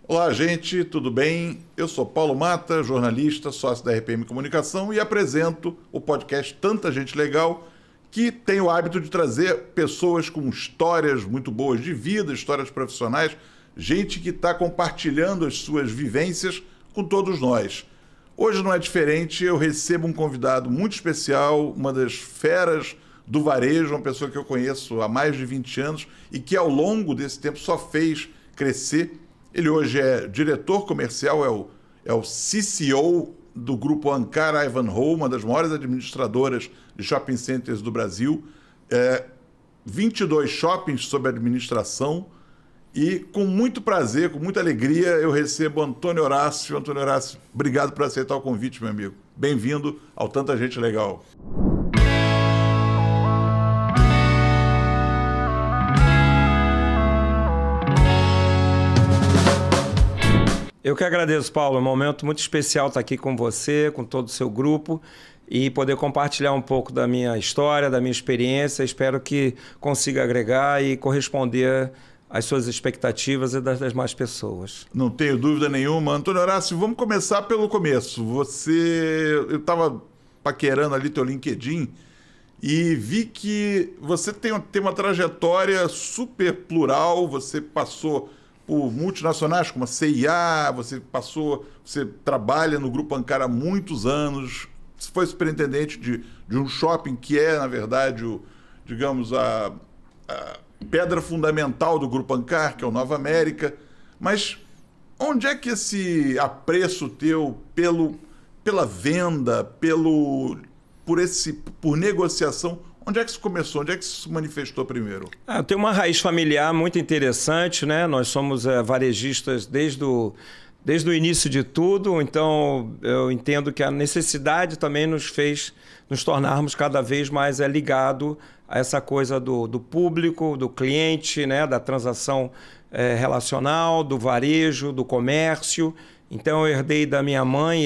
Olá, gente, tudo bem? Eu sou Paulo Mata, jornalista, sócio da RPM Comunicação e apresento o podcast Tanta Gente Legal, que tem o hábito de trazer pessoas com histórias muito boas de vida, histórias profissionais, gente que está compartilhando as suas vivências com todos nós. Hoje não é diferente, eu recebo um convidado muito especial, uma das feras do varejo, uma pessoa que eu conheço há mais de 20 anos e que ao longo desse tempo só fez crescer. Ele hoje é diretor comercial, é o CCO do grupo Ankara Ivanhoe, uma das maiores administradoras de shopping centers do Brasil. 22 shoppings sob administração. E com muito prazer, com muita alegria, eu recebo Antônio Horácio. Antônio Horácio, obrigado por aceitar o convite, meu amigo. Bem-vindo ao Tanta Gente Legal. Eu que agradeço, Paulo. É um momento muito especial estar aqui com você, com todo o seu grupo e poder compartilhar um pouco da minha história, da minha experiência. Espero que consiga agregar e corresponder às suas expectativas e das demais pessoas. Não tenho dúvida nenhuma. Antônio Horácio, vamos começar pelo começo. Eu estava paquerando ali teu LinkedIn e vi que você tem uma trajetória super plural. Você passou por multinacionais como a CIA, você trabalha no Grupo Ankara há muitos anos, foi superintendente de um shopping que é, na verdade, a pedra fundamental do Grupo Ankara, que é o Nova América. Mas onde é que esse apreço teu pela venda, por negociação, onde é que isso começou? Onde é que isso se manifestou primeiro? Eu tenho uma raiz familiar muito interessante, né? Nós somos varejistas desde o início de tudo, então eu entendo que a necessidade também nos fez nos tornarmos cada vez mais ligado a essa coisa do público, do cliente, né? Da transação relacional, do varejo, do comércio. Então eu herdei da minha mãe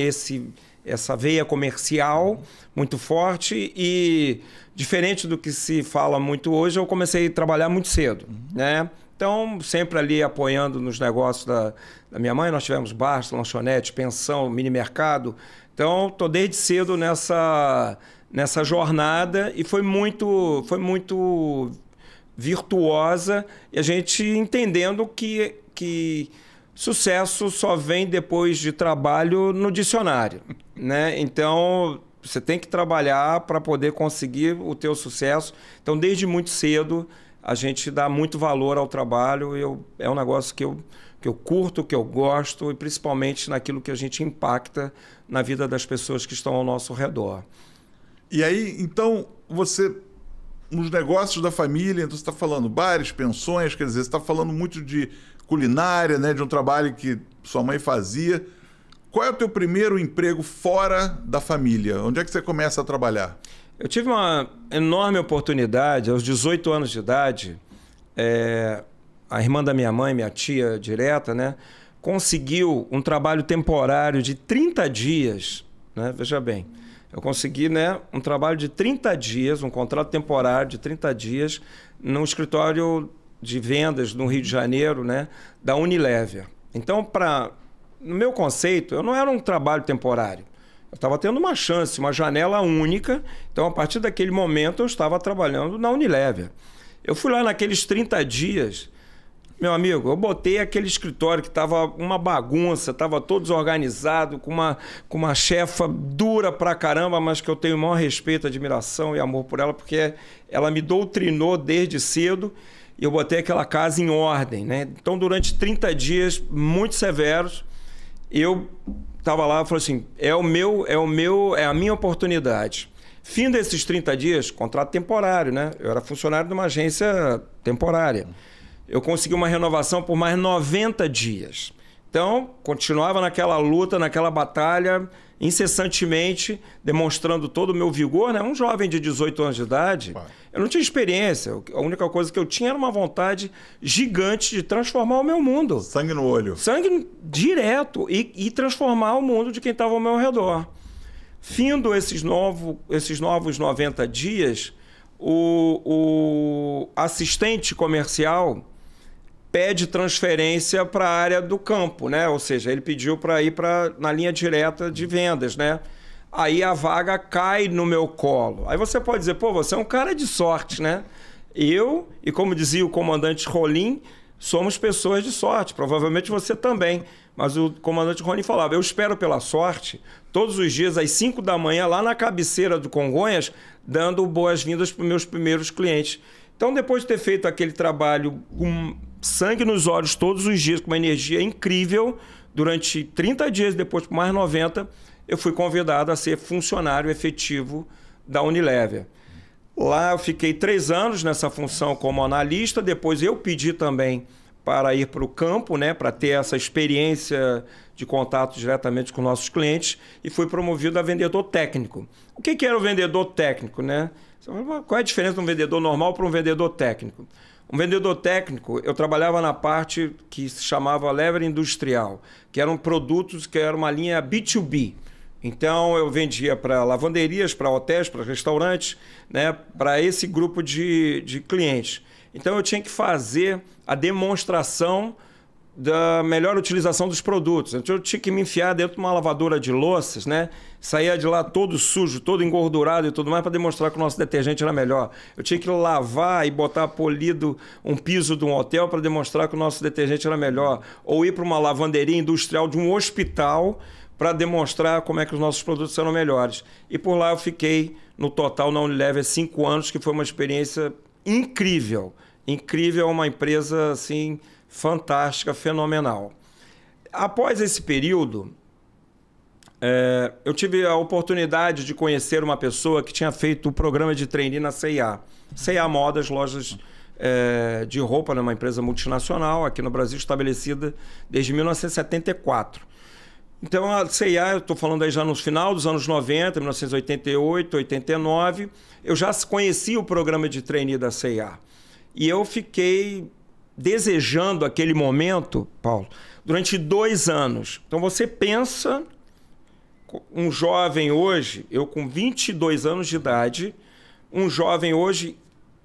essa veia comercial muito forte e, diferente do que se fala muito hoje, eu comecei a trabalhar muito cedo, né? Então, sempre ali apoiando nos negócios da minha mãe. Nós tivemos bar, lanchonete, pensão, mini mercado. Então, estou desde cedo nessa jornada e foi muito virtuosa, e a gente entendendo que sucesso só vem depois de trabalho no dicionário, né? Então, você tem que trabalhar para poder conseguir o teu sucesso. Então, desde muito cedo, a gente dá muito valor ao trabalho. É um negócio que eu curto, que eu gosto, e principalmente naquilo que a gente impacta na vida das pessoas que estão ao nosso redor. E aí, então, nos negócios da família, então você está falando bares, pensões, quer dizer, você está falando muito de culinária, né, de um trabalho que sua mãe fazia. Qual é o teu primeiro emprego fora da família? Onde é que você começa a trabalhar? Eu tive uma enorme oportunidade, aos 18 anos de idade, a irmã da minha mãe, minha tia direta, né, conseguiu um trabalho temporário de 30 dias, né, veja bem, eu consegui, né, um trabalho de 30 dias, um contrato temporário de 30 dias, num escritório de vendas no Rio de Janeiro, né, da Unilever. Então, no meu conceito, eu não era um trabalho temporário. Eu estava tendo uma chance, uma janela única. Então, a partir daquele momento, eu estava trabalhando na Unilever. Eu fui lá naqueles 30 dias, meu amigo, eu botei aquele escritório que estava uma bagunça, estava todo desorganizado, com uma chefa dura pra caramba, mas que eu tenho o maior respeito, admiração e amor por ela, porque ela me doutrinou desde cedo. E eu botei aquela casa em ordem, né? Então, durante 30 dias muito severos, eu estava lá e falei assim, é a minha oportunidade. Fim desses 30 dias, contrato temporário, né? Eu era funcionário de uma agência temporária. Eu consegui uma renovação por mais 90 dias. Então, continuava naquela luta, naquela batalha, incessantemente, demonstrando todo o meu vigor, né? Um jovem de 18 anos de idade, eu não tinha experiência. A única coisa que eu tinha era uma vontade gigante de transformar o meu mundo. Sangue no olho. Sangue direto e transformar o mundo de quem estava ao meu redor. Findo esses novos 90 dias, o assistente comercial pede transferência para a área do campo, né? Ou seja, ele pediu para ir na linha direta de vendas, né? Aí a vaga cai no meu colo. Aí você pode dizer, pô, você é um cara de sorte, né? Eu, e como dizia o comandante Rolim, somos pessoas de sorte. Provavelmente você também. Mas o comandante Rolim falava, eu espero pela sorte, todos os dias, às 5 da manhã, lá na cabeceira do Congonhas, dando boas-vindas para os meus primeiros clientes. Então, depois de ter feito aquele trabalho com sangue nos olhos todos os dias, com uma energia incrível, durante 30 dias, depois por mais 90, eu fui convidado a ser funcionário efetivo da Unilever. Lá eu fiquei 3 anos nessa função como analista, depois eu pedi também para ir para o campo, né, para ter essa experiência de contato diretamente com nossos clientes, e fui promovido a vendedor técnico. O que era o vendedor técnico, né? Qual é a diferença de um vendedor normal para um vendedor técnico? Um vendedor técnico, eu trabalhava na parte que se chamava lever industrial, que eram produtos que era uma linha B2B. Então, eu vendia para lavanderias, para hotéis, para restaurantes, né, para esse grupo de clientes. Então, eu tinha que fazer a demonstração da melhor utilização dos produtos. Então, eu tinha que me enfiar dentro de uma lavadora de louças, né? Saía de lá todo sujo, todo engordurado e tudo mais para demonstrar que o nosso detergente era melhor. Eu tinha que lavar e botar polido um piso de um hotel para demonstrar que o nosso detergente era melhor. Ou ir para uma lavanderia industrial de um hospital para demonstrar como é que os nossos produtos eram melhores. E por lá eu fiquei, no total, na Unilever 5 anos, que foi uma experiência incrível. Incrível, uma empresa assim fantástica, fenomenal. Após esse período, eu tive a oportunidade de conhecer uma pessoa que tinha feito o programa de trainee na C&A. C&A Modas, lojas de roupa, uma empresa multinacional aqui no Brasil, estabelecida desde 1974. Então, a C&A, eu estou falando aí já no final dos anos 90, 1988, 89, eu já conhecia o programa de trainee da C&A. E eu fiquei desejando aquele momento, Paulo, durante 2 anos. Então, você pensa, um jovem hoje, eu com 22 anos de idade, um jovem hoje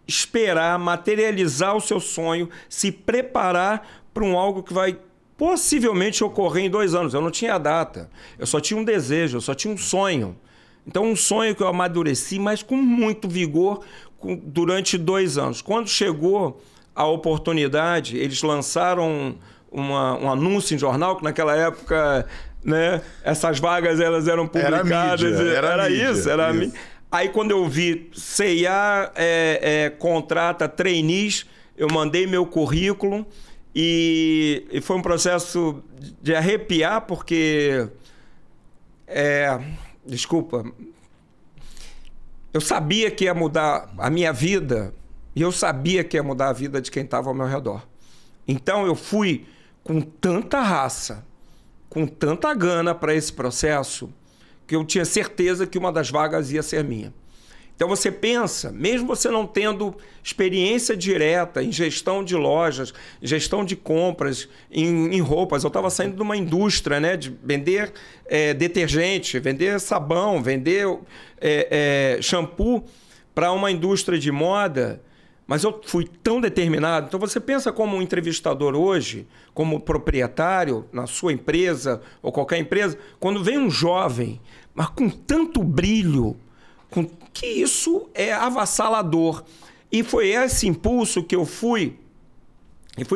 esperar, materializar o seu sonho, se preparar para algo que vai possivelmente ocorrer em 2 anos. Eu não tinha data, eu só tinha um desejo, eu só tinha um sonho. Então, um sonho que eu amadureci, mas com muito vigor, durante 2 anos. Quando chegou a oportunidade, eles lançaram um anúncio em jornal, que naquela época, né, essas vagas elas eram publicadas. Era isso. Aí, quando eu vi C&A contrata trainees, eu mandei meu currículo e foi um processo de arrepiar, porque... Desculpa. Eu sabia que ia mudar a minha vida e eu sabia que ia mudar a vida de quem estava ao meu redor. Então eu fui com tanta raça, com tanta gana para esse processo, que eu tinha certeza que uma das vagas ia ser minha. Então você pensa, mesmo você não tendo experiência direta em gestão de lojas, gestão de compras, em roupas, eu estava saindo de uma indústria, né, de vender detergente, vender sabão, vender shampoo para uma indústria de moda, mas eu fui tão determinado. Então você pensa como um entrevistador hoje, como proprietário na sua empresa ou qualquer empresa, quando vem um jovem, mas com tanto brilho, que isso é avassalador. E foi esse impulso que eu fui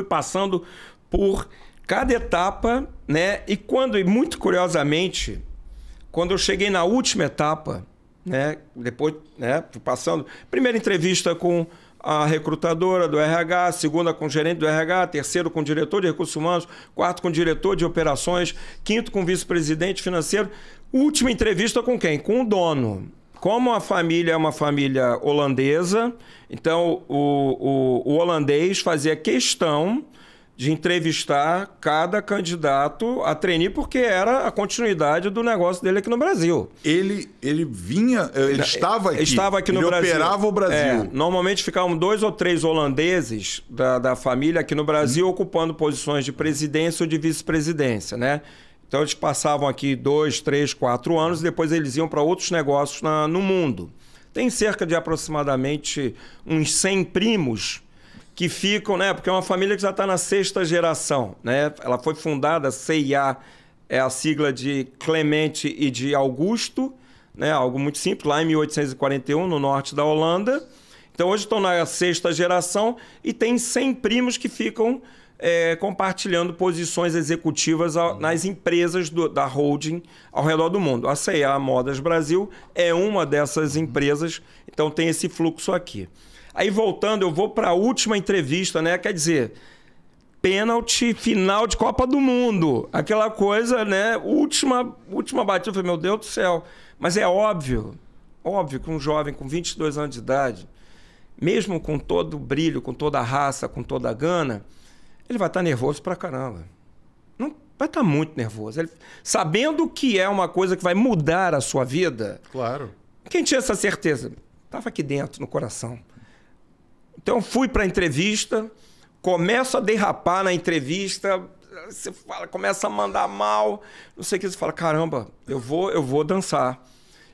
passando por cada etapa, né? E muito curiosamente, quando eu cheguei na última etapa, né? Depois, né? Fui passando, primeira entrevista com a recrutadora do RH, segunda com o gerente do RH, terceiro com o diretor de recursos humanos, quarto com o diretor de operações, quinto com o vice-presidente financeiro, última entrevista com quem? Com o dono. Como a família é uma família holandesa, então o holandês fazia questão de entrevistar cada candidato a trainee, porque era a continuidade do negócio dele aqui no Brasil. Ele estava aqui no Brasil. Ele operava o Brasil. Normalmente ficavam 2 ou 3 holandeses da família aqui no Brasil, ocupando posições de presidência ou de vice-presidência, né? Então, eles passavam aqui 2, 3, 4 anos, e depois eles iam para outros negócios no mundo. Tem cerca de aproximadamente uns 100 primos que ficam, né? Porque é uma família que já está na 6ª geração, né? Ela foi fundada, CIA é a sigla de Clemente e de Augusto, né? Algo muito simples, lá em 1841, no norte da Holanda. Então hoje estão na 6ª geração e tem 100 primos que ficam compartilhando posições executivas nas empresas da holding ao redor do mundo. A C&A Modas Brasil é uma dessas empresas, então tem esse fluxo aqui. Aí voltando, eu vou para a última entrevista, né? Quer dizer, pênalti final de Copa do Mundo. Aquela coisa, né? Última batida. Eu falei, meu Deus do céu. Mas é óbvio que um jovem com 22 anos de idade, mesmo com todo o brilho, com toda a raça, com toda a gana, ele vai estar nervoso pra caramba. Não, vai estar muito nervoso. Sabendo que é uma coisa que vai mudar a sua vida. Claro. Quem tinha essa certeza? Estava aqui dentro, no coração. Então fui para a entrevista, começo a derrapar na entrevista, você fala, começa a mandar mal, não sei o que, você fala, caramba, eu vou dançar.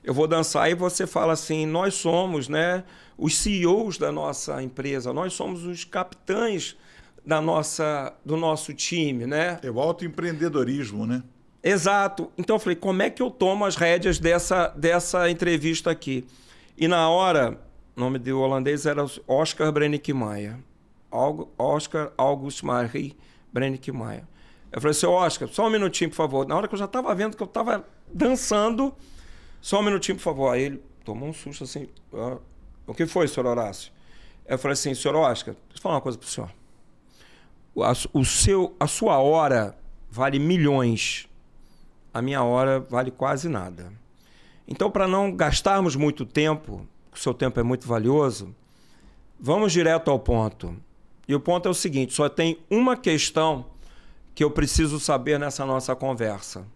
Eu vou dançar e você fala assim, nós somos, né, os CEOs da nossa empresa, nós somos os capitães do nosso time, né? É o autoempreendedorismo, né? Exato. Então eu falei, como é que eu tomo as rédeas dessa entrevista aqui? E na hora, o nome do holandês era Oscar Brenninkmeijer. Oscar August Marie Brenninkmeijer. Eu falei assim, Oscar, só um minutinho, por favor. Na hora que eu já estava vendo que eu estava dançando, só um minutinho, por favor. Aí ele tomou um susto assim, o que foi, senhor Horácio? Eu falei assim, senhor Oscar, deixa eu falar uma coisa para o senhor. A sua hora vale milhões. A minha hora vale quase nada. Então, para não gastarmos muito tempo, o seu tempo é muito valioso, vamos direto ao ponto. E o ponto é o seguinte, só tem uma questão que eu preciso saber nessa nossa conversa.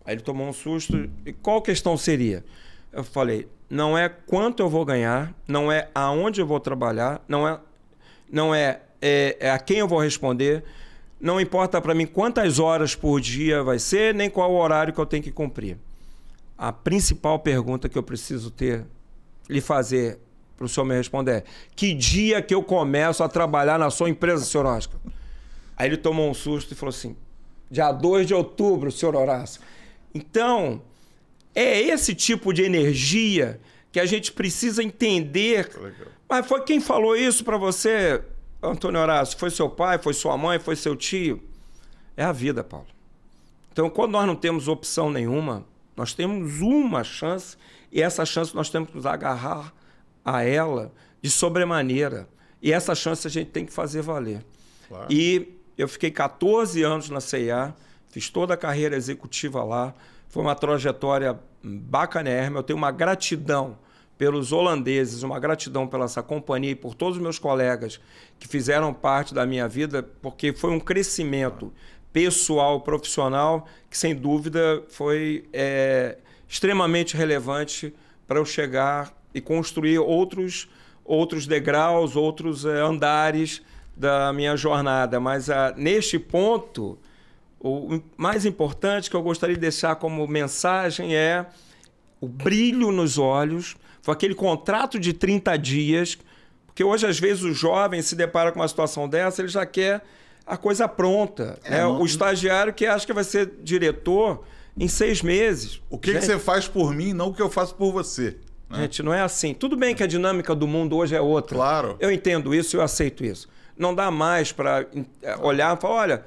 Aí ele tomou um susto. E qual questão seria? Eu falei, não é quanto eu vou ganhar, não é aonde eu vou trabalhar, não é a quem eu vou responder, não importa para mim quantas horas por dia vai ser, nem qual o horário que eu tenho que cumprir. A principal pergunta que eu preciso lhe fazer para o senhor me responder é, que dia que eu começo a trabalhar na sua empresa, senhor Oscar? Aí ele tomou um susto e falou assim, dia 2 de outubro, senhor Horácio. Então, é esse tipo de energia que a gente precisa entender. Legal. Mas foi quem falou isso para você, Antônio Horácio? Foi seu pai, foi sua mãe, foi seu tio? É a vida, Paulo. Então, quando nós não temos opção nenhuma, nós temos uma chance e essa chance nós temos que nos agarrar a ela de sobremaneira. E essa chance a gente tem que fazer valer. Claro. E eu fiquei 14 anos na CIA, fiz toda a carreira executiva lá, foi uma trajetória bacanérrima, eu tenho uma gratidão pelos holandeses, uma gratidão pela essa companhia e por todos os meus colegas que fizeram parte da minha vida, porque foi um crescimento pessoal, profissional, que sem dúvida foi extremamente relevante para eu chegar e construir outros degraus, outros andares da minha jornada. Mas neste ponto, o mais importante que eu gostaria de deixar como mensagem é o brilho nos olhos. Foi aquele contrato de 30 dias, porque hoje, às vezes, o jovem se depara com uma situação dessa, ele já quer a coisa pronta. O estagiário que acha que vai ser diretor em 6 meses. O que você faz por mim, não o que eu faço por você. Né? Gente, não é assim. Tudo bem que a dinâmica do mundo hoje é outra. Claro. Eu entendo isso, eu aceito isso. Não dá mais para olhar e falar, olha,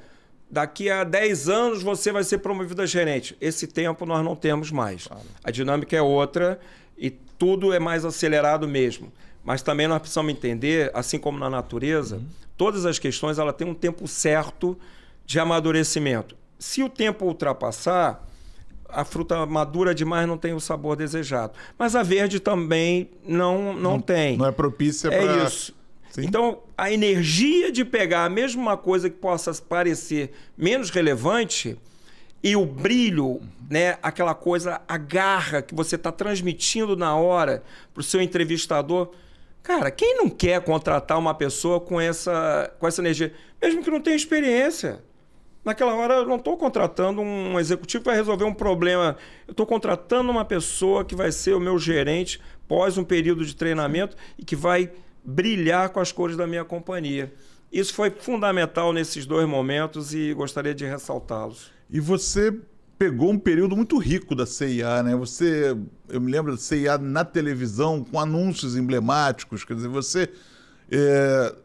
daqui a 10 anos você vai ser promovido a gerente. Esse tempo nós não temos mais. Claro. A dinâmica é outra e tudo é mais acelerado mesmo. Mas também nós precisamos entender, assim como na natureza, todas as questões ela tem um tempo certo de amadurecimento. Se o tempo ultrapassar, a fruta madura demais não tem o sabor desejado. Mas a verde também não tem. Não é propícia para... É isso. Sim. Então, a energia de pegar a mesma coisa que possa parecer menos relevante e o brilho, né, aquela coisa, a garra que você está transmitindo na hora para o seu entrevistador. Cara, quem não quer contratar uma pessoa com essa energia? Mesmo que não tenha experiência. Naquela hora eu não estou contratando um executivo que vai resolver um problema. Eu estou contratando uma pessoa que vai ser o meu gerente pós um período de treinamento e que vai brilhar com as cores da minha companhia. Isso foi fundamental nesses 2 momentos e gostaria de ressaltá-los. E você pegou um período muito rico da CIA, né? Eu me lembro da CIA na televisão, com anúncios emblemáticos, quer dizer,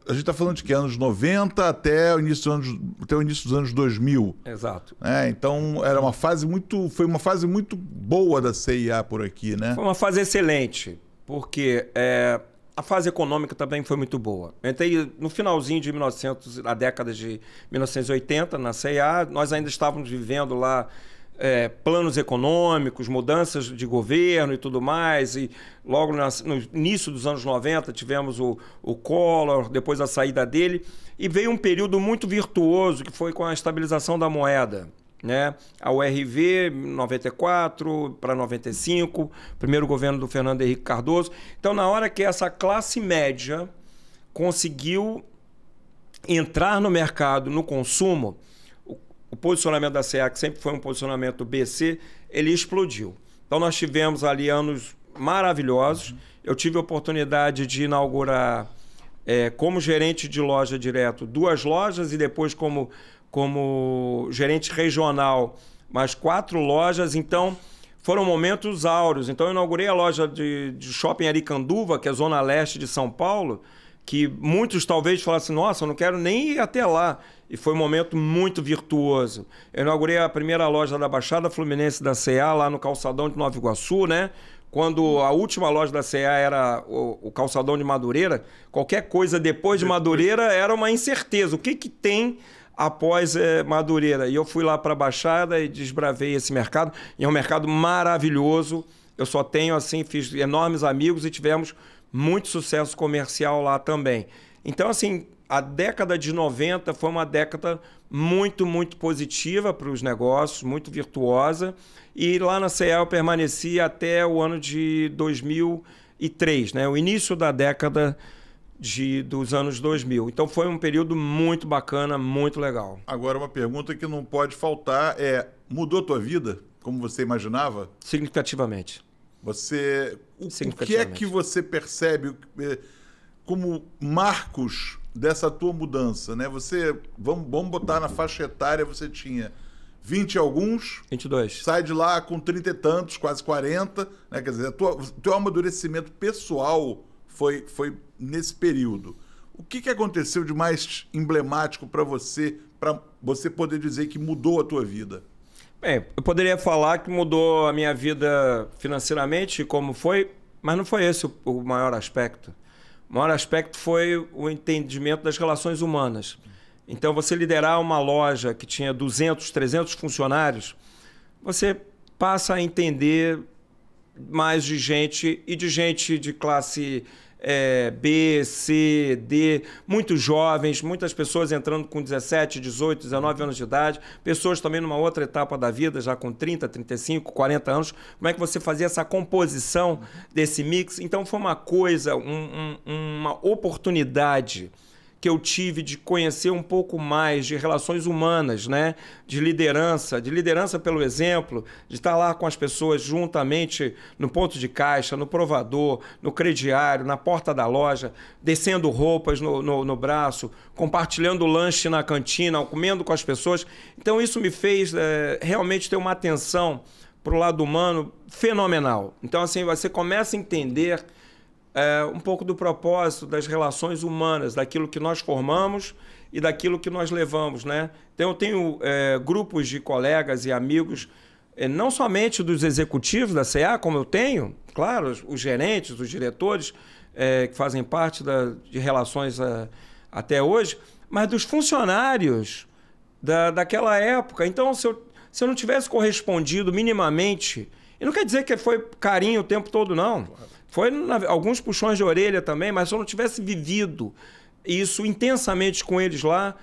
a gente está falando de que anos 90 até o início dos anos 2000. Exato. Então foi uma fase muito boa da CIA por aqui, né? Foi uma fase excelente, porque a fase econômica também foi muito boa. Eu entrei no finalzinho de na década de 1980 na CIA, nós ainda estávamos vivendo lá planos econômicos, mudanças de governo e tudo mais, e logo no início dos anos 90 tivemos o Collor, depois a saída dele, e veio um período muito virtuoso, que foi com a estabilização da moeda, né? A URV, 94 para 95, primeiro governo do Fernando Henrique Cardoso. Então, na hora que essa classe média conseguiu entrar no mercado, no consumo, o posicionamento da CA, que sempre foi um posicionamento BC, ele explodiu. Então nós tivemos ali anos maravilhosos. Eu tive a oportunidade de inaugurar, como gerente de loja direto, 2 lojas e depois como gerente regional, mais 4 lojas. Então foram momentos áureos. Então eu inaugurei a loja de shopping Aricanduva, que é a zona leste de São Paulo, que muitos talvez falassem, nossa, eu não quero nem ir até lá. E foi um momento muito virtuoso. Eu inaugurei a primeira loja da Baixada Fluminense da CA, lá no Calçadão de Nova Iguaçu, né? Quando a última loja da CA era o Calçadão de Madureira, qualquer coisa depois de Madureira era uma incerteza. O que tem após Madureira? E eu fui lá para a Baixada e desbravei esse mercado. E é um mercado maravilhoso. Eu só tenho, assim, fiz enormes amigos e tivemos muito sucesso comercial lá também. Então, assim, a década de 90 foi uma década muito, muito positiva para os negócios, muito virtuosa. E lá na CEA eu permaneci até o ano de 2003, né? O início da década dos anos 2000. Então foi um período muito bacana, muito legal. Agora, uma pergunta que não pode faltar mudou a tua vida, como você imaginava? Significativamente. O que é que você percebe como marcos dessa tua mudança, né? Vamos botar na faixa etária, você tinha 20 e alguns. 22. Sai de lá com 30 e tantos, quase 40, né? Quer dizer, o teu amadurecimento pessoal foi nesse período. O que aconteceu de mais emblemático para você poder dizer que mudou a tua vida? Bem, eu poderia falar que mudou a minha vida financeiramente, como foi, mas não foi esse o maior aspecto. O maior aspecto foi o entendimento das relações humanas. Então, você liderar uma loja que tinha 200, 300 funcionários, você passa a entender mais de gente, e de gente de classe B, C, D, muitos jovens, muitas pessoas entrando com 17, 18, 19 anos de idade, pessoas também numa outra etapa da vida, já com 30, 35, 40 anos. Como é que você fazia essa composição desse mix? Então foi uma coisa, uma oportunidade que eu tive de conhecer um pouco mais de relações humanas, né? De liderança pelo exemplo, de estar lá com as pessoas juntamente no ponto de caixa, no provador, no crediário, na porta da loja, descendo roupas no braço, compartilhando lanche na cantina, comendo com as pessoas. Então isso me fez realmente ter uma atenção para o lado humano fenomenal. Então assim, você começa a entender um pouco do propósito das relações humanas, daquilo que nós formamos e daquilo que nós levamos, né? Então eu tenho grupos de colegas e amigos, não somente dos executivos da CA, como eu tenho, claro, os gerentes, os diretores que fazem parte de relações até hoje, mas dos funcionários daquela época. Então, se eu não tivesse correspondido minimamente, e não quer dizer que foi carinho o tempo todo, não. Foi alguns puxões de orelha também, mas se eu não tivesse vivido isso intensamente com eles lá,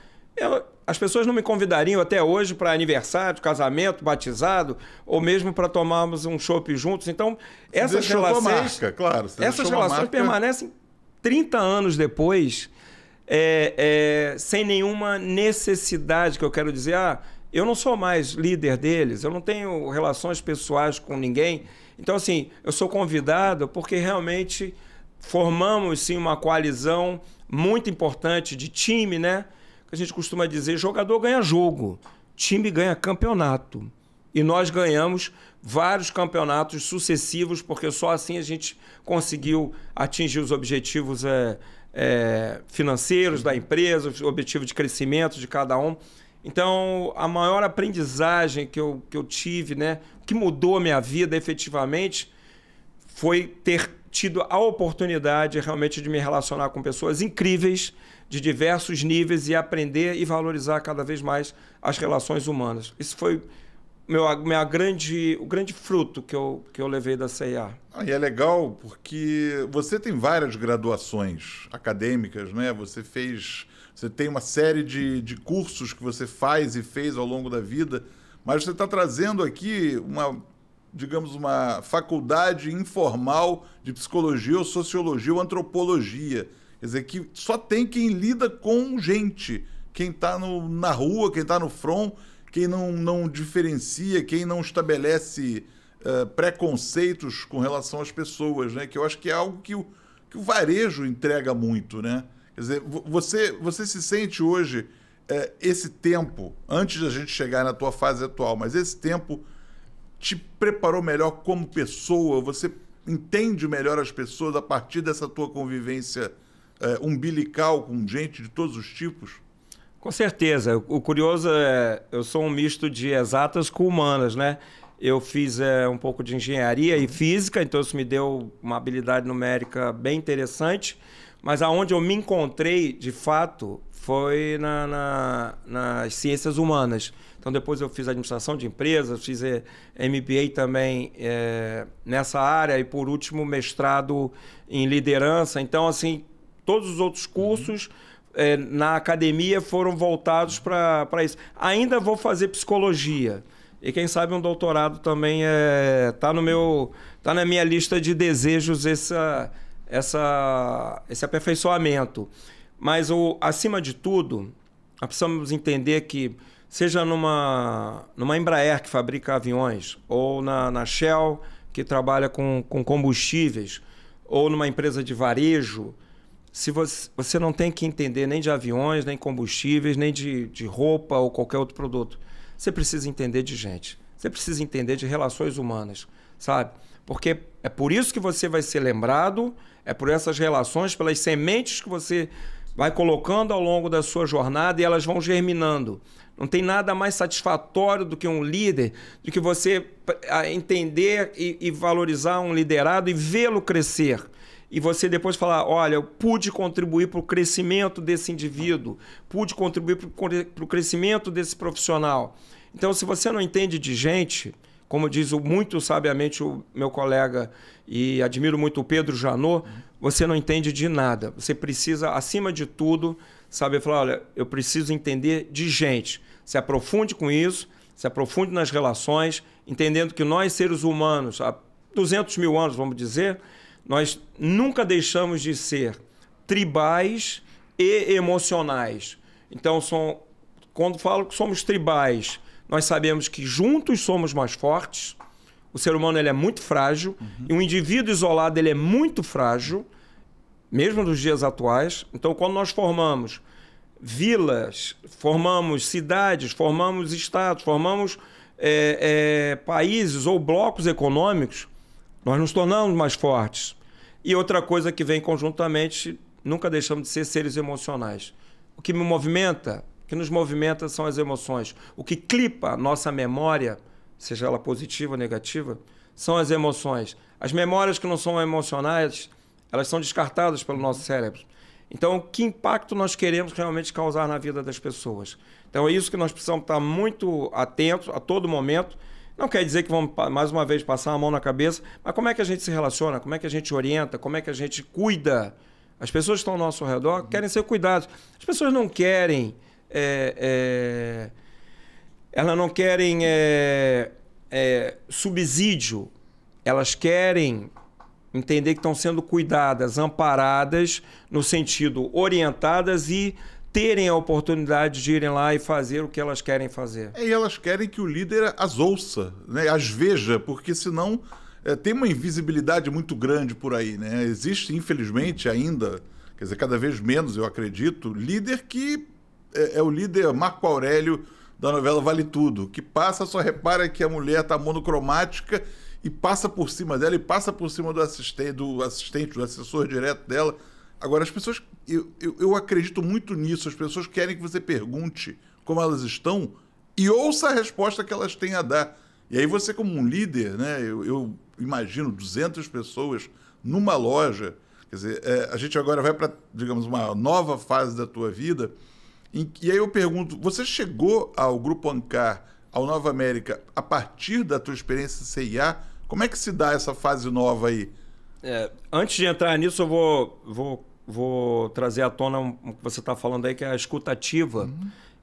as pessoas não me convidariam até hoje para aniversário, casamento, batizado, ou mesmo para tomarmos um chopp juntos. Então, essas relações, permanecem 30 anos depois, sem nenhuma necessidade, que eu quero dizer, eu não sou mais líder deles, eu não tenho relações pessoais com ninguém. Então, assim, eu sou convidado porque realmente formamos, sim, uma coalizão muito importante de time, né? Que a gente costuma dizer, jogador ganha jogo, time ganha campeonato. E nós ganhamos vários campeonatos sucessivos, porque só assim a gente conseguiu atingir os objetivos financeiros da empresa, os objetivos de crescimento de cada um. Então, a maior aprendizagem que eu tive, né, que mudou a minha vida efetivamente, foi ter tido a oportunidade realmente de me relacionar com pessoas incríveis, de diversos níveis, e aprender e valorizar cada vez mais as relações humanas. Isso foi o grande fruto que eu levei da CIA. E é legal porque você tem várias graduações acadêmicas, né? Você tem uma série de cursos que você faz e fez ao longo da vida, mas você está trazendo aqui digamos, uma faculdade informal de psicologia ou sociologia ou antropologia. Quer dizer, que só tem quem lida com gente, quem está na rua, quem está no front, quem não diferencia, quem não estabelece preconceitos com relação às pessoas, né? Que eu acho que é algo que o varejo entrega muito, né? Quer dizer, você se sente hoje, esse tempo, antes da gente chegar na tua fase atual, mas esse tempo te preparou melhor como pessoa? Você entende melhor as pessoas a partir dessa tua convivência umbilical com gente de todos os tipos? Com certeza. O curioso eu sou um misto de exatas com humanas, né? Eu fiz um pouco de engenharia e física, então isso me deu uma habilidade numérica bem interessante, mas aonde eu me encontrei, de fato, foi nas ciências humanas. Então depois eu fiz administração de empresas, fiz MBA também nessa área e, por último, mestrado em liderança. Então, assim, todos os outros cursos na academia foram voltados para isso. Ainda vou fazer psicologia. E quem sabe um doutorado também tá na minha lista de desejos esse aperfeiçoamento. Mas, acima de tudo, nós precisamos entender que, seja numa Embraer, que fabrica aviões, ou na Shell, que trabalha com combustíveis, ou numa empresa de varejo, se você não tem que entender nem de aviões, nem combustíveis, nem de roupa ou qualquer outro produto. Você precisa entender de gente. Você precisa entender de relações humanas, sabe? Porque é por isso que você vai ser lembrado, é por essas relações, pelas sementes que você vai colocando ao longo da sua jornada, e elas vão germinando. Não tem nada mais satisfatório do que um líder, do que você entender e valorizar um liderado e vê-lo crescer. E você depois falar, olha, eu pude contribuir para o crescimento desse indivíduo, pude contribuir para o crescimento desse profissional. Então, se você não entende de gente, como diz muito sabiamente o meu colega, e admiro muito o Pedro Janot, você não entende de nada. Você precisa, acima de tudo, saber falar, olha, eu preciso entender de gente. Se aprofunde com isso, se aprofunde nas relações, entendendo que nós, seres humanos, há 200 mil anos, vamos dizer, nós nunca deixamos de ser tribais e emocionais. Então, quando falo que somos tribais, nós sabemos que juntos somos mais fortes. O ser humano ele é muito frágil, e um indivíduo isolado ele é muito frágil, mesmo nos dias atuais. Então, quando nós formamos vilas, formamos cidades, formamos estados, formamos países ou blocos econômicos, nós nos tornamos mais fortes. E outra coisa que vem conjuntamente, nunca deixamos de ser seres emocionais. O que me movimenta, o que nos movimenta são as emoções. O que clipa a nossa memória, seja ela positiva ou negativa, são as emoções. As memórias que não são emocionais, elas são descartadas pelo nosso cérebro. Então, que impacto nós queremos realmente causar na vida das pessoas? Então, é isso que nós precisamos estar muito atentos a todo momento. Não quer dizer que vamos, mais uma vez, passar a mão na cabeça, mas como é que a gente se relaciona, como é que a gente orienta, como é que a gente cuida? As pessoas que estão ao nosso redor querem ser cuidadas. As pessoas não querem... elas não querem subsídio. Elas querem entender que estão sendo cuidadas, amparadas, no sentido orientadas, e terem a oportunidade de irem lá e fazer o que elas querem fazer. E elas querem que o líder as ouça, né? As veja, porque senão tem uma invisibilidade muito grande por aí, né? Existe, infelizmente, ainda, quer dizer, cada vez menos, eu acredito, líder que é o líder Marco Aurélio da novela Vale Tudo, que passa, só repara que a mulher está monocromática e passa por cima dela e passa por cima do assistente, do assessor direto dela. Agora, as pessoas, eu acredito muito nisso, as pessoas querem que você pergunte como elas estão e ouça a resposta que elas têm a dar. E aí você, como um líder, né, eu imagino 200 pessoas numa loja, quer dizer, a gente agora vai para, digamos, uma nova fase da tua vida, e aí eu pergunto, você chegou ao Grupo Ancar, ao Nova América, a partir da tua experiência CIA? Como é que se dá essa fase nova aí? Antes de entrar nisso, eu vou trazer à tona o que você está falando aí, que é a escuta ativa,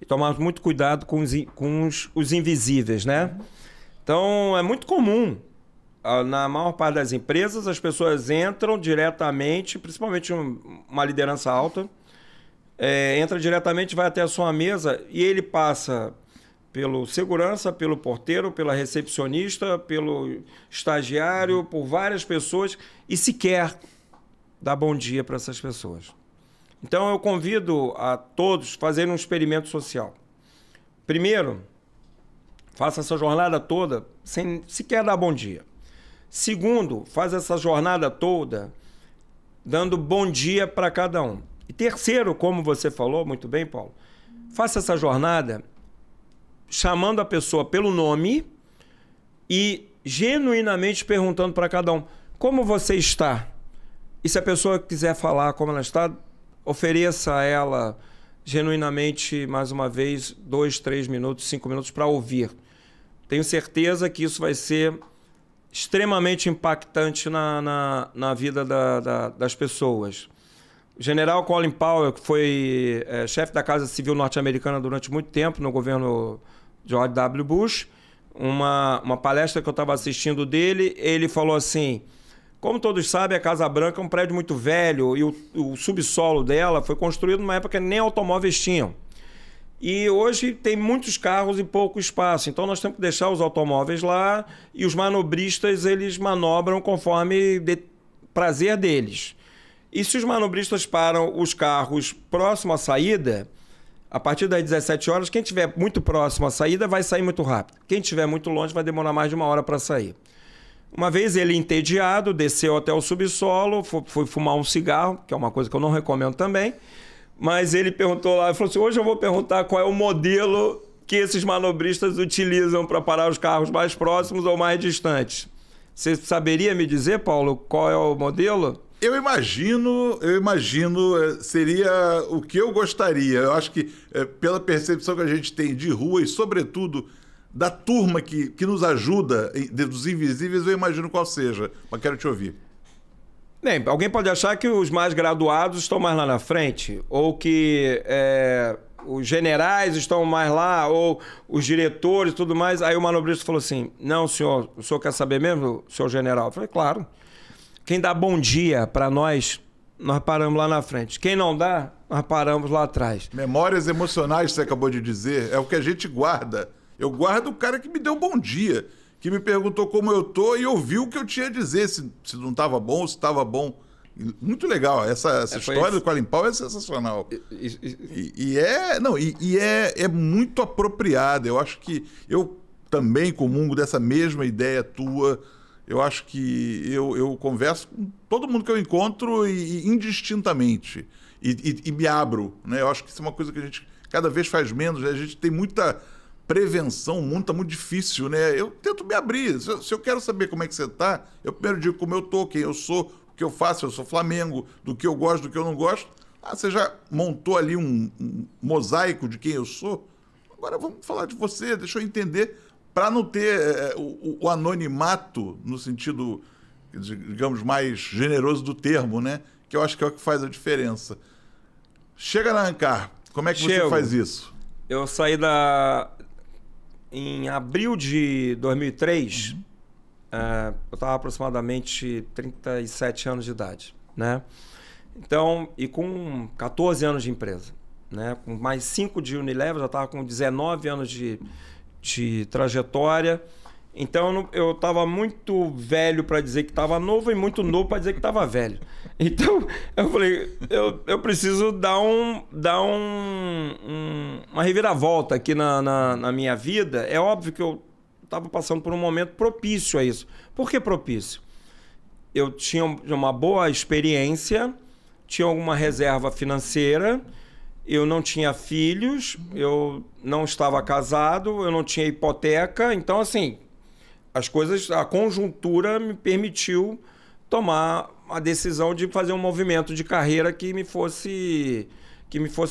e tomar muito cuidado com os invisíveis, né? Então, é muito comum, na maior parte das empresas, as pessoas entram diretamente, principalmente uma liderança alta, entra diretamente, vai até a sua mesa e ele passa pelo segurança, pelo porteiro, pela recepcionista, pelo estagiário, por várias pessoas e sequer dá bom dia para essas pessoas. Então eu convido a todos a fazerem um experimento social. Primeiro, faça essa jornada toda sem sequer dar bom dia. Segundo, faz essa jornada toda dando bom dia para cada um. E terceiro, como você falou muito bem, Paulo, faça essa jornada chamando a pessoa pelo nome e genuinamente perguntando para cada um como você está. E se a pessoa quiser falar como ela está, ofereça a ela genuinamente, mais uma vez, 2, 3 minutos, 5 minutos para ouvir. Tenho certeza que isso vai ser extremamente impactante na vida das pessoas. O general Colin Powell, que foi chefe da Casa Civil norte-americana durante muito tempo, no governo George W. Bush, uma palestra que eu estava assistindo dele, ele falou assim, como todos sabem, a Casa Branca é um prédio muito velho e o subsolo dela foi construído numa época que nem automóveis tinham. E hoje tem muitos carros e pouco espaço, então nós temos que deixar os automóveis lá e os manobristas eles manobram conforme prazer deles. E se os manobristas param os carros próximo à saída, a partir das 17 horas, quem estiver muito próximo à saída vai sair muito rápido. Quem estiver muito longe vai demorar mais de 1 hora para sair. Uma vez ele, entediado, desceu até o subsolo, foi fumar um cigarro, que é uma coisa que eu não recomendo também, mas ele perguntou lá, ele falou assim, hoje eu vou perguntar qual é o modelo que esses manobristas utilizam para parar os carros mais próximos ou mais distantes. Você saberia me dizer, Paulo, qual é o modelo? Eu imagino, seria o que eu gostaria. Eu acho que, pela percepção que a gente tem de rua e, sobretudo, da turma que nos ajuda, dos invisíveis, eu imagino qual seja. Mas quero te ouvir. Bem, alguém pode achar que os mais graduados estão mais lá na frente, ou que os generais estão mais lá, ou os diretores e tudo mais. Aí o manobrista falou assim, não, senhor, o senhor quer saber mesmo, senhor general? Eu falei, claro. Quem dá bom dia para nós paramos lá na frente. Quem não dá, nós paramos lá atrás. Memórias emocionais, você acabou de dizer, é o que a gente guarda. Eu guardo o cara que me deu bom dia, que me perguntou como eu tô e ouviu o que eu tinha a dizer, se não estava bom ou se estava bom. Muito legal. Essa história do Colin Powell é sensacional. É muito apropriada. Eu acho que eu também comungo dessa mesma ideia tua. Eu acho que eu converso com todo mundo que eu encontro e indistintamente. E me abro, né? Eu acho que isso é uma coisa que a gente cada vez faz menos. Né? A gente tem muita prevenção, o mundo está muito difícil, né? Eu tento me abrir. Se eu quero saber como é que você está, eu primeiro digo como eu tô, quem eu sou, o que eu faço, eu sou Flamengo, do que eu gosto, do que eu não gosto. Você já montou ali um mosaico de quem eu sou? Agora vamos falar de você, deixa eu entender, para não ter o anonimato no sentido, digamos, mais generoso do termo, né? Que eu acho que é o que faz a diferença. Chega na Ancar, como é que você faz isso? Eu saí em abril de 2003, eu estava aproximadamente 37 anos de idade, né? Então, e com 14 anos de empresa, né? Com mais 5 de Unilever, já estava com 19 anos de trajetória Então eu estava muito velho para dizer que estava novo e muito novo para dizer que estava velho. Então eu falei, eu preciso dar uma reviravolta aqui na minha vida. É óbvio que eu estava passando por um momento propício a isso. Por que propício? Eu tinha uma boa experiência, tinha alguma reserva financeira, eu não tinha filhos, eu não estava casado, eu não tinha hipoteca. Então, assim, a conjuntura me permitiu tomar a decisão de fazer um movimento de carreira que me fosse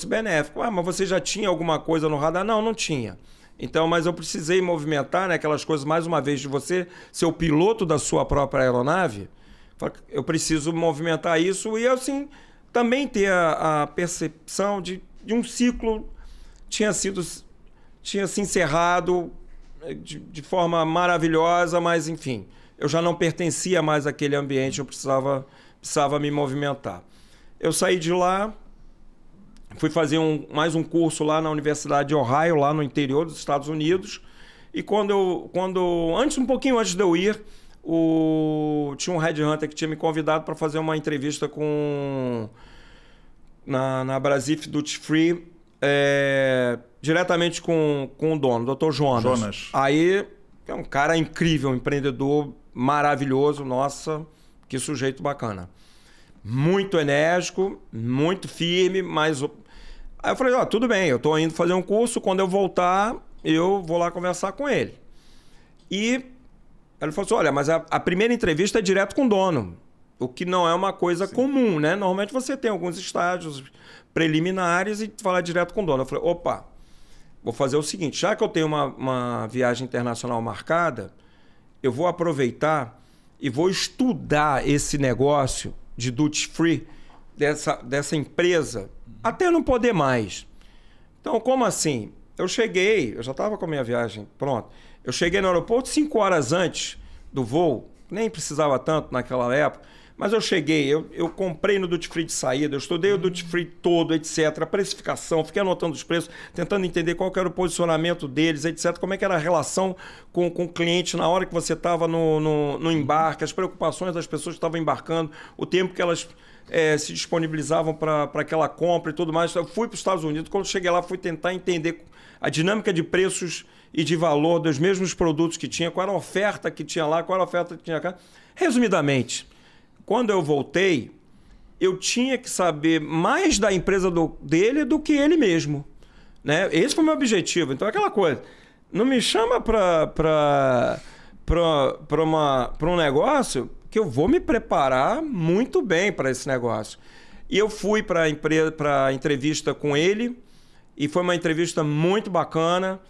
benéfico. Mas você já tinha alguma coisa no radar? Não, não tinha. Então, mas eu precisei movimentar, né, aquelas coisas, mais uma vez, de você ser o piloto da sua própria aeronave. Eu preciso movimentar isso e, assim, também ter a percepção de um ciclo tinha se encerrado de forma maravilhosa, mas, enfim, eu já não pertencia mais àquele ambiente, eu precisava me movimentar. Eu saí de lá, fui fazer mais um curso lá na Universidade de Ohio, lá no interior dos Estados Unidos, e um pouquinho antes de eu ir, tinha um headhunter que tinha me convidado para fazer uma entrevista na Brasif Duty Free, diretamente com o dono, Dr. Jonas. Aí é um cara incrível, um empreendedor maravilhoso, nossa, que sujeito bacana. Muito enérgico, muito firme, mas... Aí eu falei, tudo bem, eu estou indo fazer um curso, quando eu voltar, eu vou lá conversar com ele. E ele falou assim, olha, mas a primeira entrevista é direto com o dono, o que não é uma coisa comum, né? Normalmente você tem alguns estágios preliminares e falar direto com o dono. Eu falei, opa, vou fazer o seguinte, já que eu tenho uma viagem internacional marcada, eu vou aproveitar e vou estudar esse negócio de duty free dessa empresa até não poder mais. Então, como assim? Eu já estava com a minha viagem pronta. Eu cheguei no aeroporto 5 horas antes do voo, nem precisava tanto naquela época, mas eu cheguei, eu comprei no Duty Free de saída, eu estudei o Duty Free todo, etc., a precificação, fiquei anotando os preços, tentando entender qual que era o posicionamento deles, etc., como é que era a relação com o cliente na hora que você estava no embarque, as preocupações das pessoas que estavam embarcando, o tempo que elas se disponibilizavam para aquela compra e tudo mais. Eu fui para os Estados Unidos, quando cheguei lá fui tentar entender a dinâmica de preços e de valor dos mesmos produtos que tinha, qual era a oferta que tinha lá, qual era a oferta que tinha cá. Resumidamente, quando eu voltei, eu tinha que saber mais da empresa dele do que ele mesmo, né? Esse foi o meu objetivo. Então, aquela coisa, não me chama para um negócio que eu vou me preparar muito bem para esse negócio. E eu fui para a entrevista com ele, e foi uma entrevista muito bacana.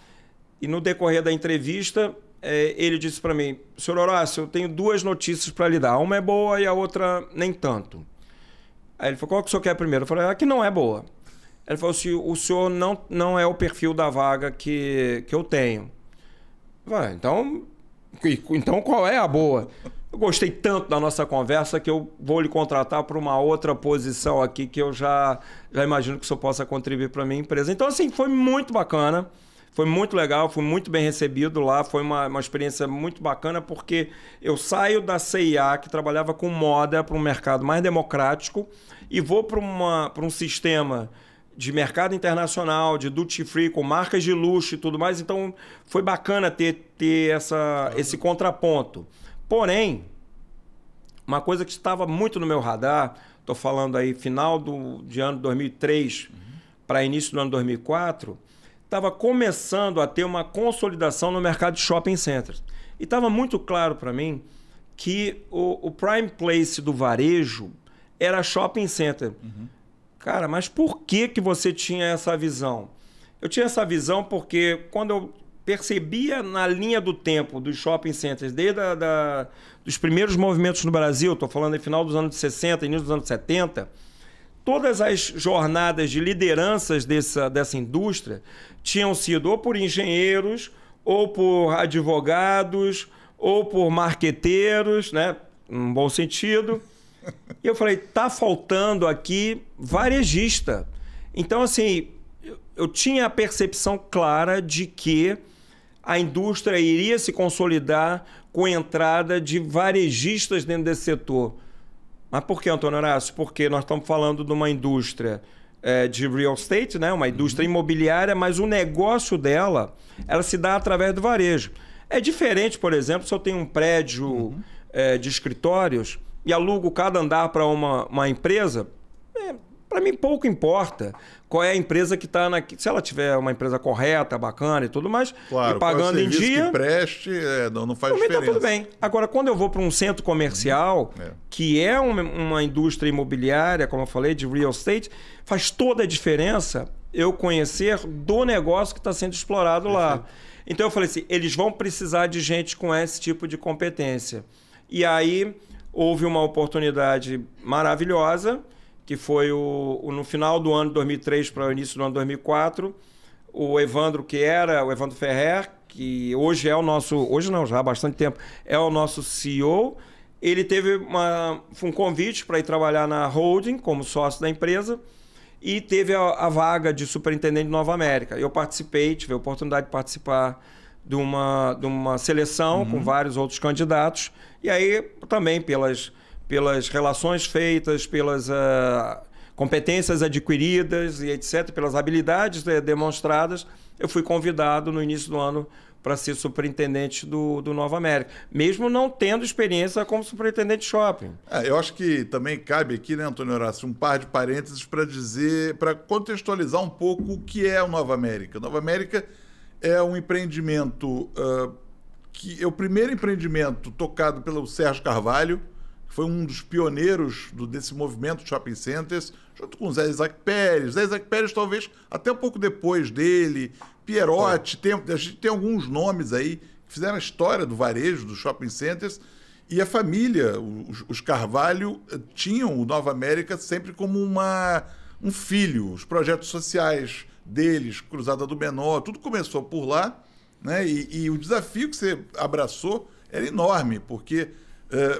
E no decorrer da entrevista, ele disse para mim, senhor Horácio, eu tenho 2 notícias para lhe dar. Uma é boa e a outra nem tanto. Aí ele falou, qual que o senhor quer primeiro? Eu falei, a que não é boa. Ele falou assim, o senhor não é o perfil da vaga que eu tenho. Eu falei, então qual é a boa? Eu gostei tanto da nossa conversa que eu vou lhe contratar para uma outra posição aqui que eu já imagino que o senhor possa contribuir para a minha empresa. Então, assim, foi muito bacana. Foi muito legal, fui muito bem recebido lá, foi uma experiência muito bacana, porque eu saio da CIA, que trabalhava com moda, para um mercado mais democrático, e vou para um sistema de mercado internacional, de duty free, com marcas de luxo e tudo mais. Então, foi bacana ter esse contraponto. Porém, uma coisa que estava muito no meu radar, estou falando aí final de ano 2003 para início do ano 2004, estava começando a ter uma consolidação no mercado de shopping centers. E estava muito claro para mim que o prime place do varejo era shopping center. Cara, mas por que você tinha essa visão? Eu tinha essa visão porque quando eu percebia na linha do tempo dos shopping centers, desde dos primeiros movimentos no Brasil, estou falando no final dos anos 60, início dos anos 70, todas as jornadas de lideranças dessa indústria tinham sido ou por engenheiros, ou por advogados, ou por marqueteiros, né? Num bom sentido. E eu falei, tá faltando aqui varejista. Então, assim, eu tinha a percepção clara de que a indústria iria se consolidar com a entrada de varejistas dentro desse setor. Mas por que, Antônio Horácio? Porque nós estamos falando de uma indústria de real estate, né? Uma indústria imobiliária, mas o negócio dela, ela se dá através do varejo. É diferente, por exemplo, se eu tenho um prédio de escritórios e alugo cada andar para uma empresa, para mim pouco importa qual é a empresa que está na... Se ela tiver uma empresa correta, bacana e tudo mais, claro, e pagando em dia... que preste, não faz diferença. Tá tudo bem. Agora, quando eu vou para um centro comercial, que é uma indústria imobiliária, como eu falei, de real estate, faz toda a diferença eu conhecer do negócio que está sendo explorado lá. Então eu falei assim, eles vão precisar de gente com esse tipo de competência. E aí houve uma oportunidade maravilhosa, que foi no final do ano de 2003 para o início do ano de 2004, o Evandro Ferrer, que hoje é o nosso... Hoje não, já há bastante tempo, é o nosso CEO. Ele teve um convite para ir trabalhar na holding como sócio da empresa e teve a vaga de superintendente de Nova América. Eu participei, tive a oportunidade de participar de uma seleção com vários outros candidatos. E aí também pelas relações feitas, pelas competências adquiridas e etc., pelas habilidades demonstradas, eu fui convidado no início do ano para ser superintendente do Nova América, mesmo não tendo experiência como superintendente de shopping. Eu acho que também cabe aqui, né, Antônio Horácio, um par de parênteses para contextualizar um pouco o que é o Nova América. Nova América é um empreendimento que é o primeiro empreendimento tocado pelo Sérgio Carvalho, que foi um dos pioneiros desse movimento de shopping centers, junto com o Zé Isaac Pérez. Zé Isaac Pérez, talvez até um pouco depois dele, Pierotti, a gente tem alguns nomes aí que fizeram a história do varejo, dos shopping centers, e a família, os Carvalho, tinham o Nova América sempre como um filho. Os projetos sociais deles, Cruzada do Menor, tudo começou por lá, né? E o desafio que você abraçou era enorme, porque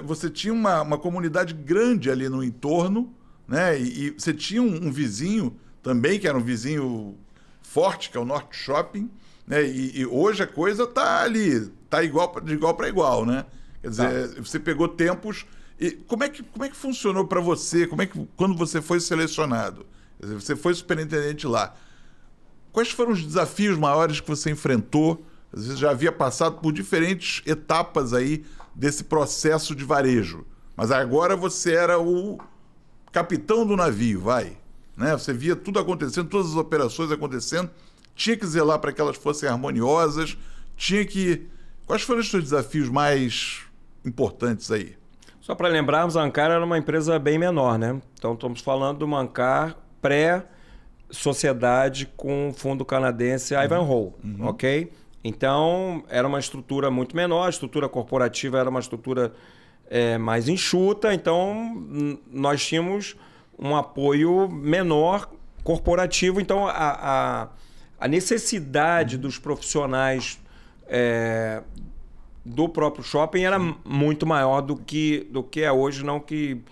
você tinha uma comunidade grande ali no entorno, né? E você tinha um vizinho também, que era um vizinho forte, que é o Norte Shopping, né? E hoje a coisa está ali, está de igual para igual, né? Quer dizer, você pegou tempos... E como é que funcionou para você? Quando você foi selecionado? Quer dizer, você foi superintendente lá. Quais foram os desafios maiores que você enfrentou? Você já havia passado por diferentes etapas aí desse processo de varejo. Mas agora você era o capitão do navio, né? Você via tudo acontecendo, todas as operações acontecendo, tinha que zelar para que elas fossem harmoniosas, Quais foram os seus desafios mais importantes aí? Só para lembrarmos, a Ancar era uma empresa bem menor, né? Então estamos falando de uma Ancar pré-sociedade com o fundo canadense Ivanhoe, ok? Então, era uma estrutura muito menor, a estrutura corporativa era uma estrutura mais enxuta, então nós tínhamos um apoio menor corporativo. Então, a necessidade dos profissionais do próprio shopping era muito maior do que é hoje, não que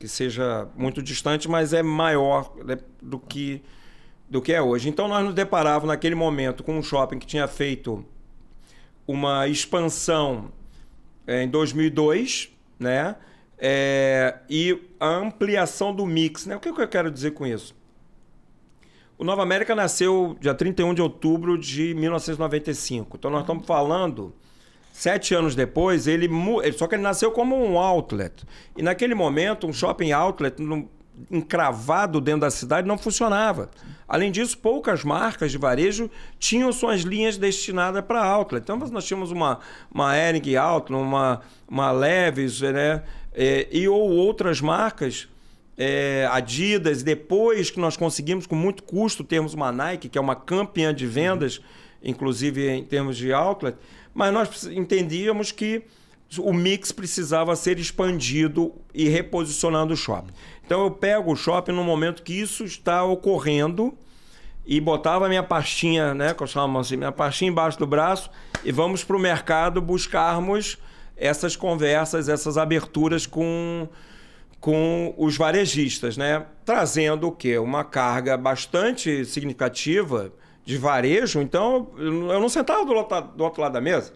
seja muito distante, mas é maior, né, do que é hoje. Então nós nos deparávamos naquele momento com um shopping que tinha feito uma expansão em 2002, né? E a ampliação do mix, né? O que eu quero dizer com isso? O Nova América nasceu dia 31 de outubro de 1995. Então nós estamos falando 7 anos depois, só que ele nasceu como um outlet. E naquele momento, um shopping outlet encravado dentro da cidade não funcionava. Além disso, poucas marcas de varejo tinham suas linhas destinadas para outlet. Então nós tínhamos uma Hering Outlet, uma Levi's, né? Ou outras marcas, Adidas. Depois que nós conseguimos, com muito custo, termos uma Nike, que é uma campeã de vendas, inclusive em termos de outlet, mas nós entendíamos que o mix precisava ser expandido e reposicionando o shopping. Então eu pego o shopping no momento que isso está ocorrendo e botava minha pastinha, né, que eu chamo assim, minha pastinha embaixo do braço, e vamos para o mercado buscarmos essas conversas, essas aberturas com os varejistas, né? Trazendo o quê? Uma carga bastante significativa de varejo, então eu não sentava do outro lado da mesa.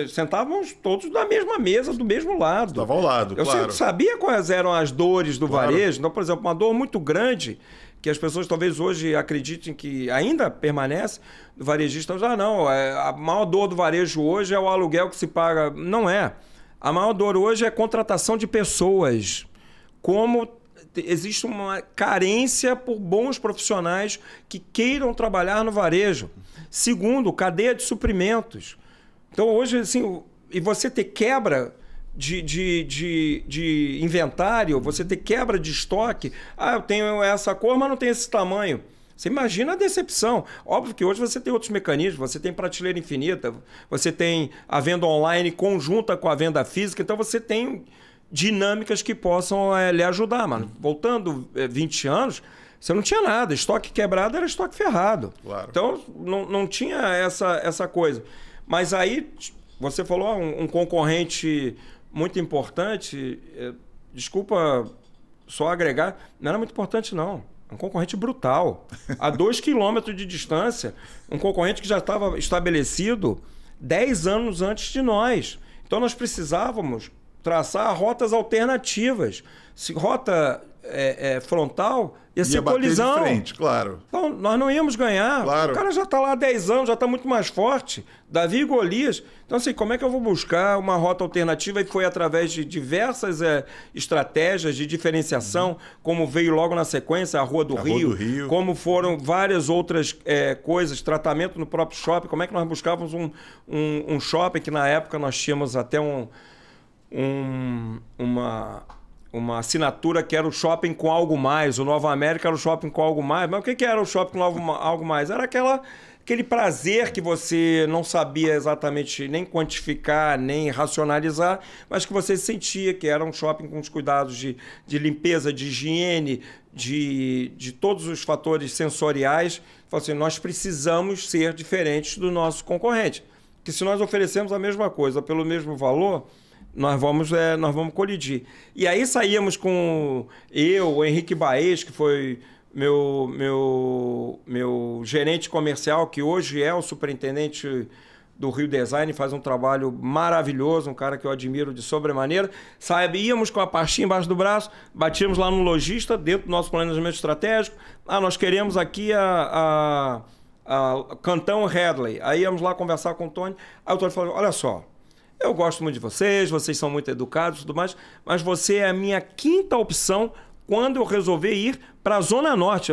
Sentávamos todos na mesma mesa, do mesmo lado. Estava ao lado, eu claro. sempre sabia quais eram as dores do varejo. Então, por exemplo, uma dor muito grande, que as pessoas talvez hoje acreditem que ainda permanece, do varejista, não, a maior dor do varejo hoje é o aluguel que se paga. Não é. A maior dor hoje é a contratação de pessoas. Como existe uma carência por bons profissionais que queiram trabalhar no varejo. Segundo, cadeia de suprimentos. Então, hoje, assim, e você ter quebra de inventário, você ter quebra de estoque. Eu tenho essa cor, mas não tenho esse tamanho. Você imagina a decepção. Óbvio que hoje você tem outros mecanismos, você tem prateleira infinita, você tem a venda online conjunta com a venda física, então você tem dinâmicas que possam lhe ajudar. Mano. Voltando 20 anos, você não tinha nada. Estoque quebrado era estoque ferrado. Claro. Então, não tinha essa coisa. Mas aí, você falou um concorrente muito importante, desculpa só agregar, não era muito importante não, um concorrente brutal, a 2 quilômetros de distância, um concorrente que já estava estabelecido 10 anos antes de nós. Então nós precisávamos traçar rotas alternativas. Se rota frontal, ia ser colisão. De frente, claro. Então, nós não íamos ganhar. Claro. O cara já está lá há 10 anos, já está muito mais forte. Davi e Golias. Então, assim, como é que eu vou buscar uma rota alternativa? E foi através de diversas estratégias de diferenciação, como veio logo na sequência a Rua do Rio, como foram várias outras coisas, tratamento no próprio shopping. Como é que nós buscávamos um shopping que na época nós tínhamos até uma assinatura que era o shopping com algo mais. O Nova América era o shopping com algo mais. Mas o que era o shopping com algo mais? Era aquele prazer que você não sabia exatamente nem quantificar, nem racionalizar, mas que você sentia que era um shopping com os cuidados de limpeza, de higiene, de todos os fatores sensoriais. Assim, nós precisamos ser diferentes do nosso concorrente. Porque se nós oferecemos a mesma coisa pelo mesmo valor, nós vamos colidir. E aí saíamos com o Henrique Baez, que foi meu gerente comercial, que hoje é o superintendente do Rio Design, faz um trabalho maravilhoso, um cara que eu admiro de sobremaneira. Íamos com a pastinha embaixo do braço, batíamos lá no lojista, dentro do nosso planejamento estratégico. Nós queremos aqui a Cantão Headley. Aí íamos lá conversar com o Tony. Aí o Tony falou, olha só, eu gosto muito de vocês são muito educados e tudo mais, mas você é a minha 5ª opção quando eu resolver ir para a Zona Norte.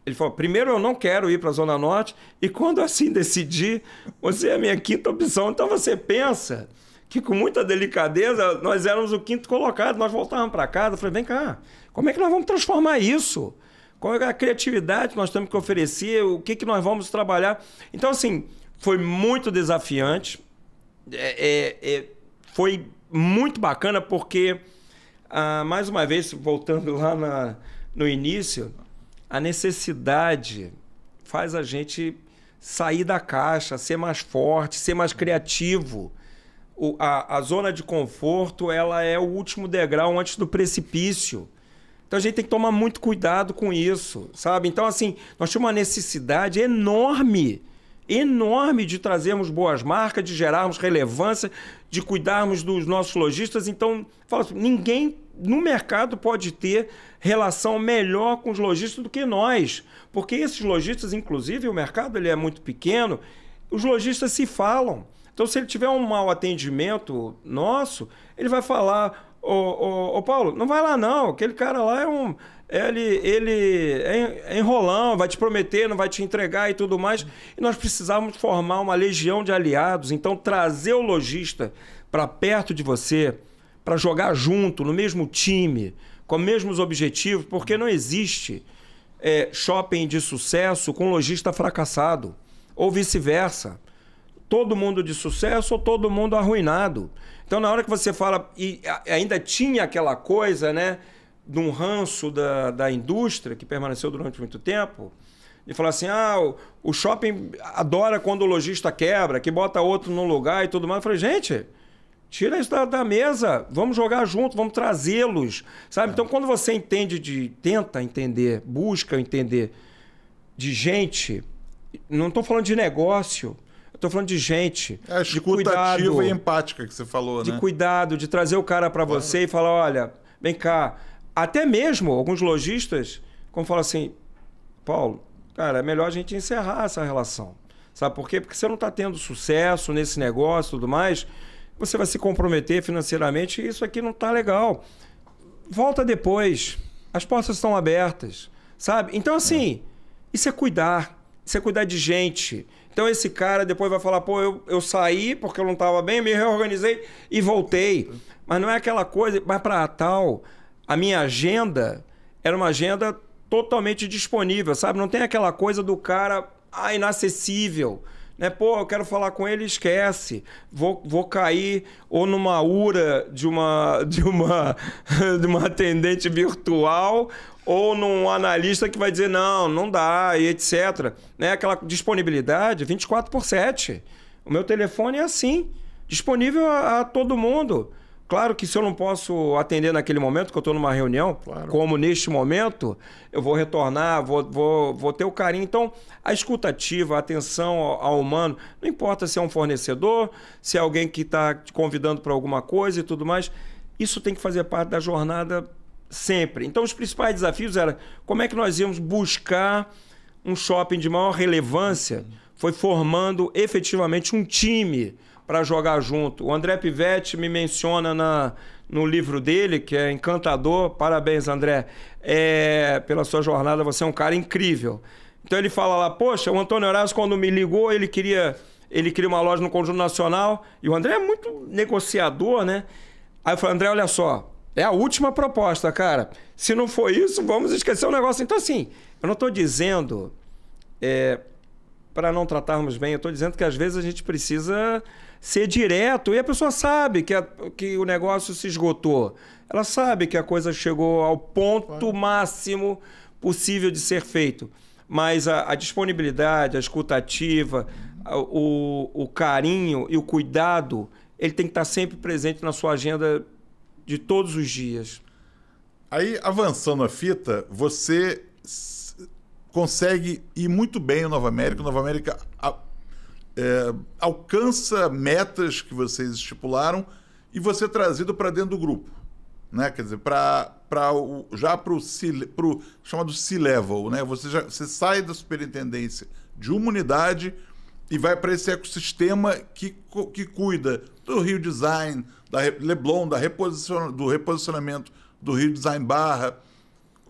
Ele falou, primeiro eu não quero ir para a Zona Norte e quando assim decidir, você é a minha 5ª opção. Então você pensa que com muita delicadeza nós éramos o 5º colocado, nós voltávamos para casa. Eu falei, vem cá, como é que nós vamos transformar isso? Qual é a criatividade que nós temos que oferecer? O que nós vamos trabalhar? Então assim, foi muito desafiante. Foi muito bacana porque, mais uma vez, voltando lá no início, a necessidade faz a gente sair da caixa, ser mais forte, ser mais criativo. A zona de conforto, ela é o último degrau antes do precipício. Então a gente tem que tomar muito cuidado com isso, sabe? Então assim, nós tínhamos uma necessidade enorme de trazermos boas marcas, de gerarmos relevância, de cuidarmos dos nossos lojistas. Então, fala assim, ninguém no mercado pode ter relação melhor com os lojistas do que nós. Porque esses lojistas, inclusive, o mercado ele é muito pequeno, os lojistas se falam. Então, se ele tiver um mau atendimento nosso, ele vai falar, ô Paulo, não vai lá não, aquele cara lá ele é enrolão, vai te prometer, não vai te entregar e tudo mais. E nós precisávamos formar uma legião de aliados. Então, trazer o lojista para perto de você, para jogar junto, no mesmo time, com os mesmos objetivos, porque não existe shopping de sucesso com lojista fracassado, ou vice-versa. Todo mundo de sucesso ou todo mundo arruinado. Então, na hora que você fala, e ainda tinha aquela coisa, né, de um ranço da indústria que permaneceu durante muito tempo, e falar assim, o shopping adora quando o lojista quebra, que bota outro no lugar e tudo mais. Eu falei, gente, tira isso da mesa, vamos jogar junto, vamos trazê-los, sabe? Então, quando você tenta entender, busca entender de gente, Não estou falando de negócio, eu estou falando de gente. A de escuta cuidado, ativa e empática que você falou, de né? cuidado, de trazer o cara para você e falar, olha, vem cá. Até mesmo alguns lojistas, como falam assim, Paulo, cara, é melhor a gente encerrar essa relação. Sabe por quê? Porque você não está tendo sucesso nesse negócio e tudo mais, você vai se comprometer financeiramente e isso aqui não está legal. Volta depois. As portas estão abertas, sabe? Então, assim, isso é cuidar. Isso é cuidar de gente. Então, esse cara depois vai falar, pô, eu saí porque eu não estava bem, me reorganizei e voltei. Mas não é aquela coisa... Mas para tal, a minha agenda era uma agenda totalmente disponível, sabe? Não tem aquela coisa do cara inacessível. Né? Pô, eu quero falar com ele, esquece. Vou cair ou numa URA de uma atendente virtual ou num analista que vai dizer não dá e etc. Né? Aquela disponibilidade 24/7. O meu telefone é assim, disponível a todo mundo. Claro que se eu não posso atender naquele momento, que eu estou numa reunião, como neste momento, eu vou retornar, vou ter o carinho. Então, a escutativa, a atenção ao humano, não importa se é um fornecedor, se é alguém que está te convidando para alguma coisa e tudo mais, isso tem que fazer parte da jornada sempre. Então, os principais desafios eram como é que nós íamos buscar um shopping de maior relevância, foi formando efetivamente um time para jogar junto. O André Pivetti me menciona no livro dele, que é encantador. Parabéns, André, pela sua jornada, você é um cara incrível. Então ele fala lá, poxa, o Antônio Horácio, quando me ligou, ele queria uma loja no Conjunto Nacional, e o André é muito negociador, né? Aí eu falei, André, olha só, é a última proposta, cara. Se não for isso, vamos esquecer o negócio. Então, assim, eu não estou dizendo... para não tratarmos bem, eu estou dizendo que às vezes a gente precisa ser direto e a pessoa sabe que o negócio se esgotou. Ela sabe que a coisa chegou ao ponto máximo possível de ser feito. Mas a disponibilidade, a escutativa, o carinho e o cuidado, ele tem que estar sempre presente na sua agenda de todos os dias. Aí, avançando a fita, você consegue ir muito bem no Nova América. O Nova América alcança metas que vocês estipularam e você é trazido para dentro do grupo, né? Quer dizer, já para o chamado C-Level, né? Você sai da superintendência de uma unidade e vai para esse ecossistema que cuida do Rio Design, da Leblon, do reposicionamento do Rio Design Barra.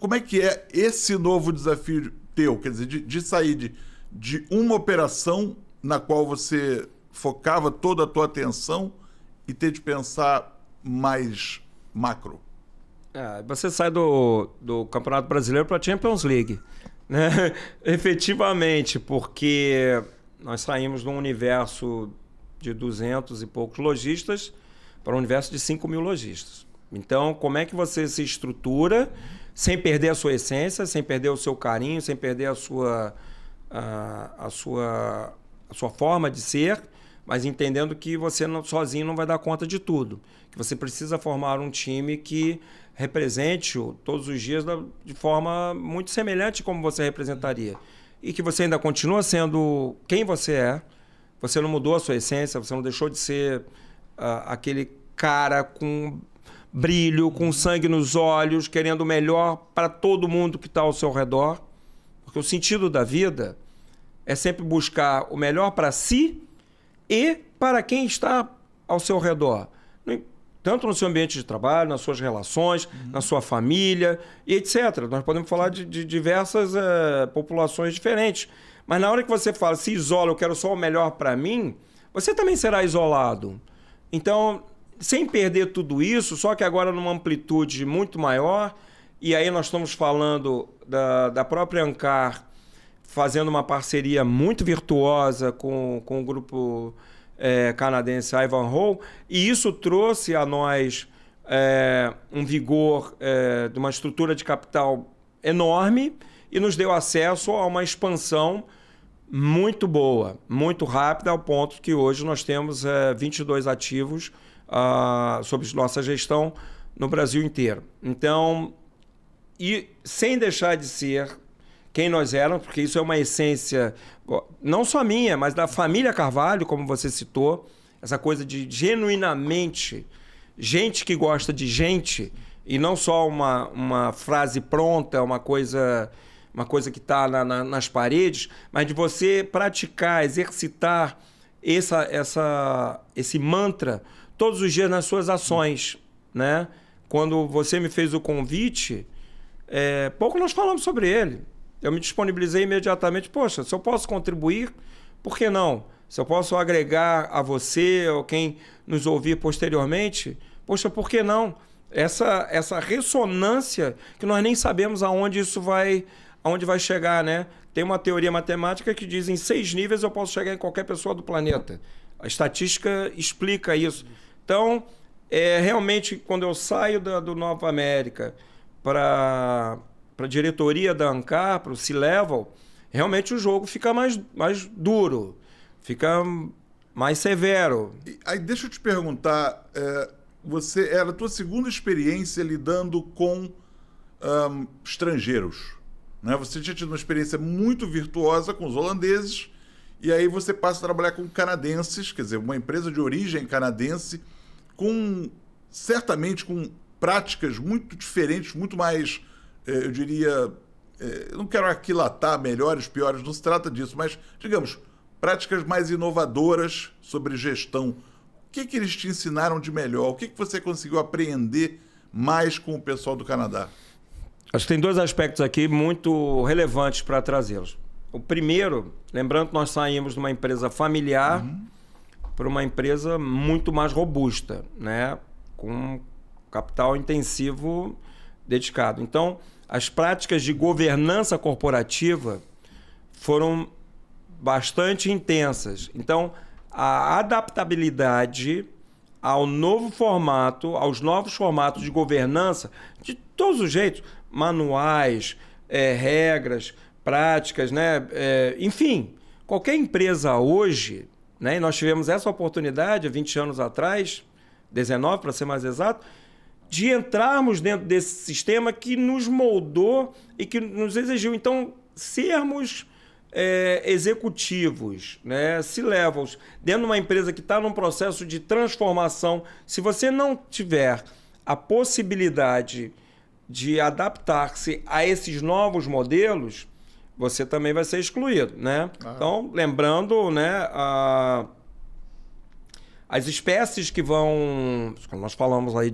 Como é que é esse novo desafio teu? Quer dizer, de sair de uma operação na qual você focava toda a tua atenção e ter de pensar mais macro? Você sai do Campeonato Brasileiro para a Champions League, né? Efetivamente, porque nós saímos de um universo de 200 e poucos lojistas para um universo de 5 mil lojistas. Então, como é que você se estrutura sem perder a sua essência, sem perder o seu carinho, sem perder a sua forma de ser, mas entendendo que você sozinho não vai dar conta de tudo. Que você precisa formar um time que represente-o todos os dias de forma muito semelhante como você representaria. E que você ainda continua sendo quem você é, você não mudou a sua essência, você não deixou de ser aquele cara com brilho, com sangue nos olhos, querendo o melhor para todo mundo que está ao seu redor. Porque o sentido da vida é sempre buscar o melhor para si e para quem está ao seu redor. Tanto no seu ambiente de trabalho, nas suas relações, na sua família e etc. Nós podemos falar de diversas populações diferentes. Mas na hora que você fala, se isola, eu quero só o melhor para mim, você também será isolado. Então, sem perder tudo isso, só que agora numa amplitude muito maior, e aí nós estamos falando da própria Ancar fazendo uma parceria muito virtuosa com o grupo canadense Ivanhoe, e isso trouxe a nós um vigor de uma estrutura de capital enorme e nos deu acesso a uma expansão muito boa, muito rápida, ao ponto que hoje nós temos 22 ativos sob nossa gestão no Brasil inteiro. Então, e sem deixar de ser quem nós éramos, porque isso é uma essência... não só minha, mas da família Carvalho, como você citou, essa coisa de genuinamente gente que gosta de gente e não só uma frase pronta, uma coisa que está nas paredes, mas de você praticar, exercitar esse mantra todos os dias nas suas ações, né? Quando você me fez o convite, pouco nós falamos sobre ele. Eu me disponibilizei imediatamente. Poxa, se eu posso contribuir, por que não? Se eu posso agregar a você ou quem nos ouvir posteriormente, poxa, por que não? Essa ressonância que nós nem sabemos aonde vai chegar, né? Tem uma teoria matemática que diz em 6 níveis eu posso chegar em qualquer pessoa do planeta. A estatística explica isso. Então, realmente, quando eu saio do Nova América para a diretoria da ANCAR, para o C-Level, realmente o jogo fica mais duro, fica mais severo. Aí deixa eu te perguntar, era a tua segunda experiência lidando com estrangeiros, né? Você tinha tido uma experiência muito virtuosa com os holandeses, e aí você passa a trabalhar com canadenses, quer dizer, uma empresa de origem canadense, certamente com práticas muito diferentes, muito mais, eu diria, eu não quero aquilatar melhores, piores, não se trata disso, mas, digamos, práticas mais inovadoras sobre gestão. O que eles te ensinaram de melhor? O que você conseguiu aprender mais com o pessoal do Canadá? Acho que tem 2 aspectos aqui muito relevantes para trazê-los. O primeiro, lembrando que nós saímos de uma empresa familiar para uma empresa muito mais robusta, né? Com capital intensivo dedicado. Então, as práticas de governança corporativa foram bastante intensas. Então, a adaptabilidade ao novo formato, aos novos formatos de governança, de todos os jeitos, manuais, regras, práticas, né? Enfim, qualquer empresa hoje, né? E nós tivemos essa oportunidade há 20 anos atrás, 19 para ser mais exato, de entrarmos dentro desse sistema que nos moldou e que nos exigiu, então, sermos executivos, né? C-levels, dentro de uma empresa que está num processo de transformação. Se você não tiver a possibilidade de adaptar-se a esses novos modelos, você também vai ser excluído, né? Então, lembrando, né, as espécies que vão... Nós falamos aí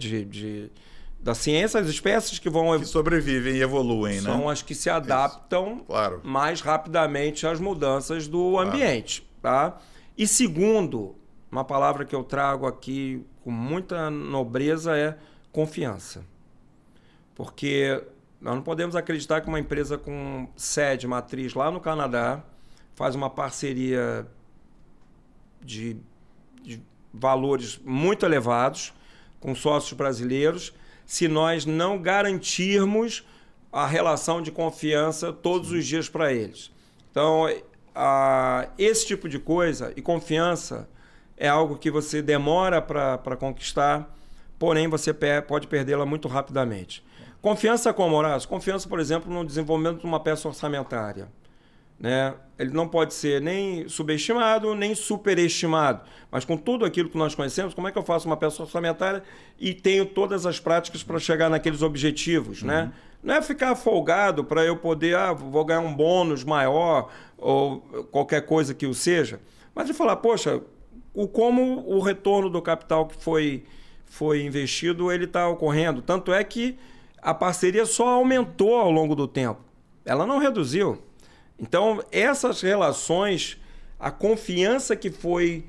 da ciência, as espécies que vão... Que sobrevivem e evoluem, são as que se adaptam mais rapidamente às mudanças do ambiente. Tá? E segundo, uma palavra que eu trago aqui com muita nobreza é confiança. Porque nós não podemos acreditar que uma empresa com sede, matriz lá no Canadá, faz uma parceria de valores muito elevados com sócios brasileiros, se nós não garantirmos a relação de confiança todos os dias para eles. Então, esse tipo de coisa, e confiança, é algo que você demora para conquistar, porém você pode perdê-la muito rapidamente. Confiança como, Horácio? Confiança, por exemplo, no desenvolvimento de uma peça orçamentária, né? Ele não pode ser nem subestimado, nem superestimado. Mas com tudo aquilo que nós conhecemos, como é que eu faço uma peça orçamentária e tenho todas as práticas para chegar naqueles objetivos, né? Não é ficar folgado para eu poder, vou ganhar um bônus maior ou qualquer coisa que o seja. Mas de falar, poxa, como o retorno do capital que foi investido, ele está ocorrendo. Tanto é que a parceria só aumentou ao longo do tempo. Ela não reduziu. Então, essas relações, a confiança que foi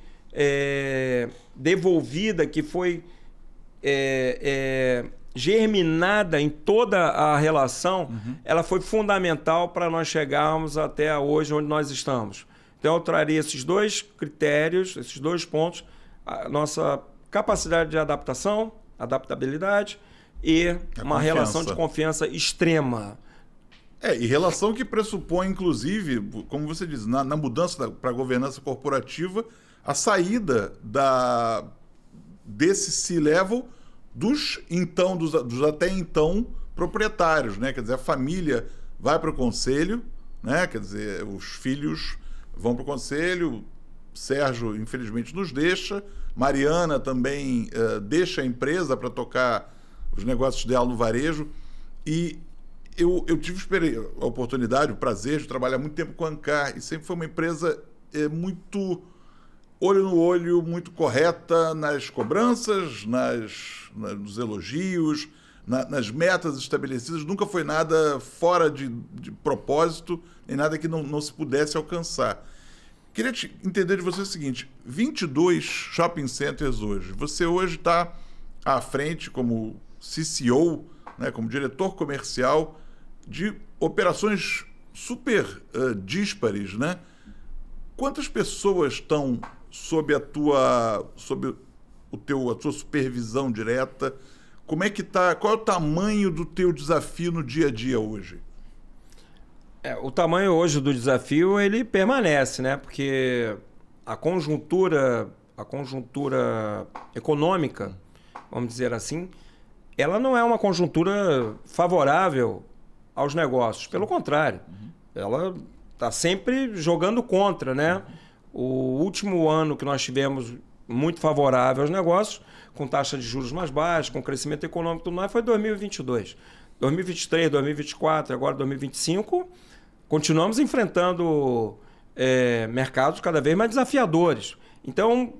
devolvida, que foi germinada em toda a relação, ela foi fundamental para nós chegarmos até hoje onde nós estamos. Então, eu traria esses 2 critérios, esses 2 pontos, a nossa capacidade de adaptação, adaptabilidade e uma relação de confiança extrema. E relação que pressupõe, inclusive, como você diz, na mudança para a governança corporativa, a saída desse C-level dos até então proprietários, né? Quer dizer, a família vai para o conselho, né? Quer dizer, os filhos vão para o conselho. Sérgio, infelizmente, nos deixa. Mariana também deixa a empresa para tocar os negócios dela no varejo. E eu tive a oportunidade, o prazer de trabalhar muito tempo com a Ancar. E sempre foi uma empresa muito olho no olho, muito correta nas cobranças, nos elogios, nas metas estabelecidas. Nunca foi nada fora de propósito, nem nada que não se pudesse alcançar. Queria entender de você o seguinte: 22 shopping centers hoje. Você hoje está à frente como CCO, né, como diretor comercial de operações super díspares, né? Quantas pessoas estão sob a tua supervisão direta? Como é que tá? Qual é o tamanho do teu desafio no dia a dia hoje? O tamanho hoje do desafio, ele permanece, né? Porque a conjuntura econômica, vamos dizer assim, ela não é uma conjuntura favorável aos negócios. Pelo contrário, ela está sempre jogando contra, né? O último ano que nós tivemos muito favorável aos negócios, com taxa de juros mais baixa, com crescimento econômico e tudo mais, foi 2022. 2023, 2024, agora 2025... continuamos enfrentando mercados cada vez mais desafiadores. Então,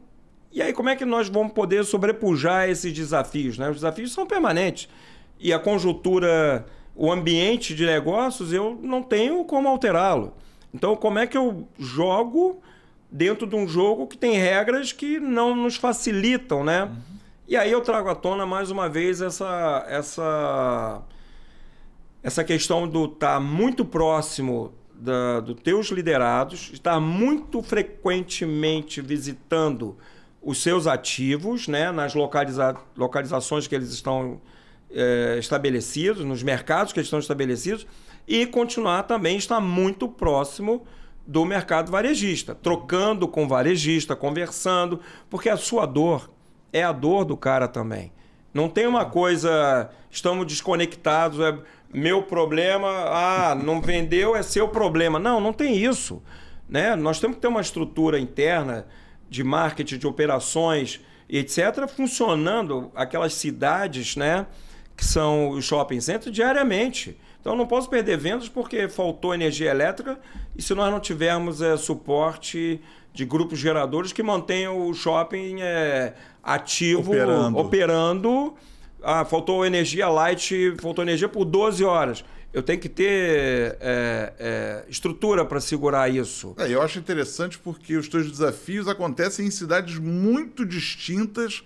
e aí como é que nós vamos poder sobrepujar esses desafios, né? Os desafios são permanentes. E a conjuntura, o ambiente de negócios, eu não tenho como alterá-lo. Então, como é que eu jogo dentro de um jogo que tem regras que não nos facilitam, né? E aí eu trago à tona mais uma vez essa questão do estar muito próximo dos teus liderados, estar muito frequentemente visitando os seus ativos, né, nas localizações que eles estão estabelecidos, nos mercados que eles estão estabelecidos, e continuar também estar muito próximo do mercado varejista, trocando com o varejista, conversando, porque a sua dor é a dor do cara também. Não tem uma coisa, estamos desconectados, meu problema, não vendeu, é seu problema. Não tem isso, né? Nós temos que ter uma estrutura interna de marketing, de operações, etc., funcionando aquelas cidades, né, que são os shopping centers diariamente. Então, eu não posso perder vendas porque faltou energia elétrica e se nós não tivermos suporte de grupos geradores que mantenham o shopping ativo, operando. Faltou energia light, faltou energia por 12 horas. Eu tenho que ter estrutura para segurar isso. Eu acho interessante porque os teus desafios acontecem em cidades muito distintas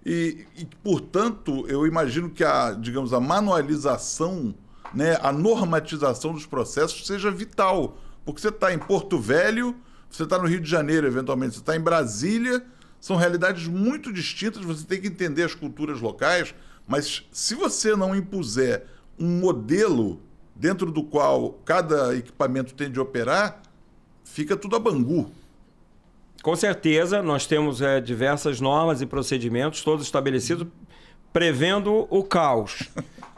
e portanto, eu imagino que a manualização, né, a normatização dos processos seja vital. Porque você está em Porto Velho, você está no Rio de Janeiro, eventualmente, você está em Brasília, são realidades muito distintas, você tem que entender as culturas locais, mas se você não impuser um modelo dentro do qual cada equipamento tem de operar, fica tudo a bangu. Com certeza, nós temos diversas normas e procedimentos, todos estabelecidos, prevendo o caos.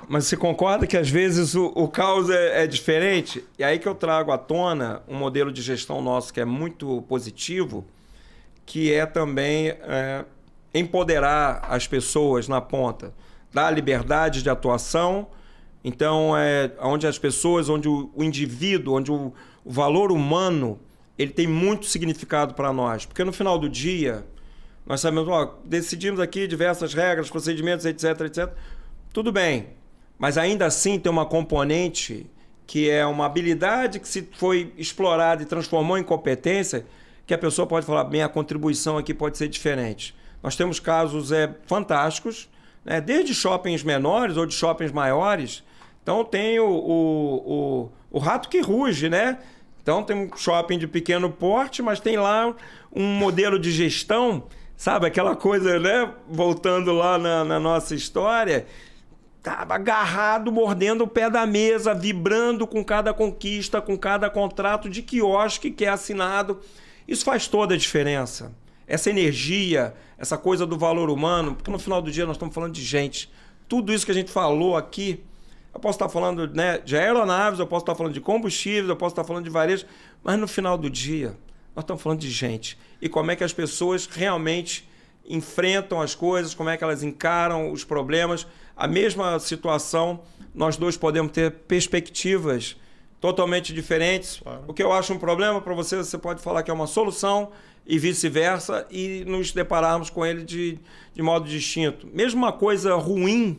Mas você concorda que às vezes o caos é diferente? E aí que eu trago à tona um modelo de gestão nosso que é muito positivo, que é também empoderar as pessoas na ponta, dar liberdade de atuação. Então, onde as pessoas, onde o indivíduo, onde o valor humano, ele tem muito significado para nós. Porque no final do dia, nós sabemos, decidimos aqui diversas regras, procedimentos, etc, etc. Tudo bem, mas ainda assim tem uma componente que é uma habilidade que se foi explorada e transformou em competência, que a pessoa pode falar, minha contribuição aqui pode ser diferente. Nós temos casos fantásticos, né? Desde shoppings menores ou de shoppings maiores. Então tem o rato que ruge, né? Então tem um shopping de pequeno porte, mas tem lá um modelo de gestão, sabe? Aquela coisa, né? Voltando lá na nossa história, estava agarrado, mordendo o pé da mesa, vibrando com cada conquista, com cada contrato de quiosque que é assinado. Isso faz toda a diferença. Essa energia, essa coisa do valor humano, porque no final do dia nós estamos falando de gente. Tudo isso que a gente falou aqui, eu posso estar falando, né, de aeronaves, eu posso estar falando de combustíveis, eu posso estar falando de varejo, mas no final do dia nós estamos falando de gente. E como é que as pessoas realmente enfrentam as coisas, como é que elas encaram os problemas. A mesma situação, nós dois podemos ter perspectivas totalmente diferentes. Claro. O que eu acho um problema para você, você pode falar que é uma solução e vice-versa, e nos depararmos com ele de modo distinto. Mesmo uma coisa ruim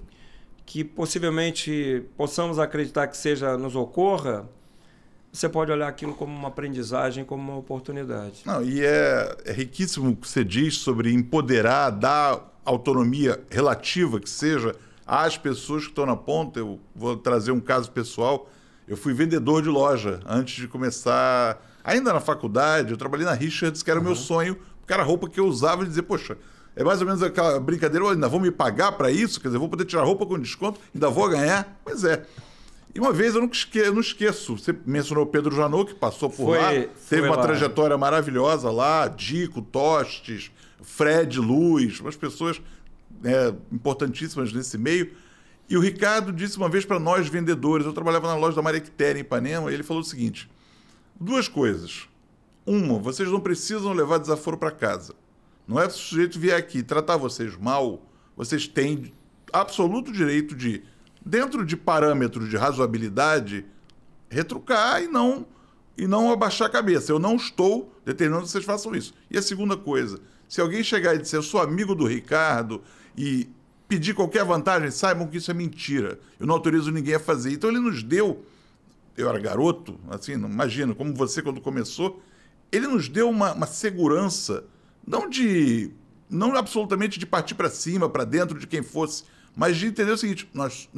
que possivelmente possamos acreditar que nos ocorra, você pode olhar aquilo como uma aprendizagem, como uma oportunidade. Não, e é riquíssimo o que você diz sobre empoderar, dar autonomia relativa que seja às pessoas que estão na ponta. Eu vou trazer um caso pessoal. Eu fui vendedor de loja antes de começar, ainda na faculdade. Eu trabalhei na Richards, que era o meu sonho, porque era a roupa que eu usava e dizer, poxa, é mais ou menos aquela brincadeira, eu ainda vou me pagar para isso? Quer dizer, vou poder tirar roupa com desconto, ainda vou ganhar? Pois é. E uma vez, eu não esqueço, você mencionou o Pedro Janot, que passou por lá, teve uma trajetória maravilhosa lá, Dico, Tostes, Fred, Luz, umas pessoas importantíssimas nesse meio. E o Ricardo disse uma vez para nós, vendedores, eu trabalhava na loja da Maria Quitéria, em Ipanema, e ele falou o seguinte, 2 coisas. Uma, vocês não precisam levar desaforo para casa. Não é se o sujeito vier aqui tratar vocês mal, vocês têm absoluto direito de, dentro de parâmetros de razoabilidade, retrucar e não abaixar a cabeça. Eu não estou determinando que vocês façam isso. E a segunda coisa, se alguém chegar e dizer, eu sou amigo do Ricardo e pedir qualquer vantagem, saibam que isso é mentira. Eu não autorizo ninguém a fazer. Então ele nos deu, eu era garoto, assim, imagina, como você quando começou, ele nos deu uma segurança, não absolutamente de partir para cima, para dentro de quem fosse, mas de entender o seguinte, nós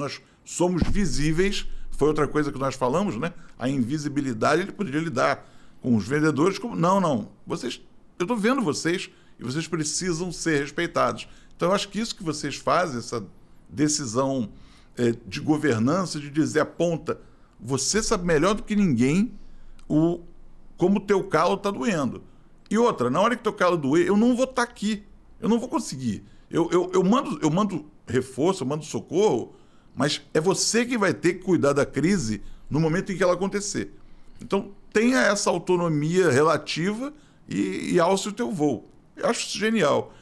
somos visíveis, foi outra coisa que nós falamos, né? A invisibilidade, ele poderia lidar com os vendedores como, não, eu estou vendo vocês e vocês precisam ser respeitados. Então, eu acho que isso que vocês fazem, essa decisão de governança, de dizer, aponta, você sabe melhor do que ninguém como o teu calo está doendo. E outra, na hora que teu calo doer, eu não vou estar aqui, eu não vou conseguir. Eu mando reforço, eu mando socorro, mas é você que vai ter que cuidar da crise no momento em que ela acontecer. Então, tenha essa autonomia relativa e alce o teu voo. Eu acho isso genial.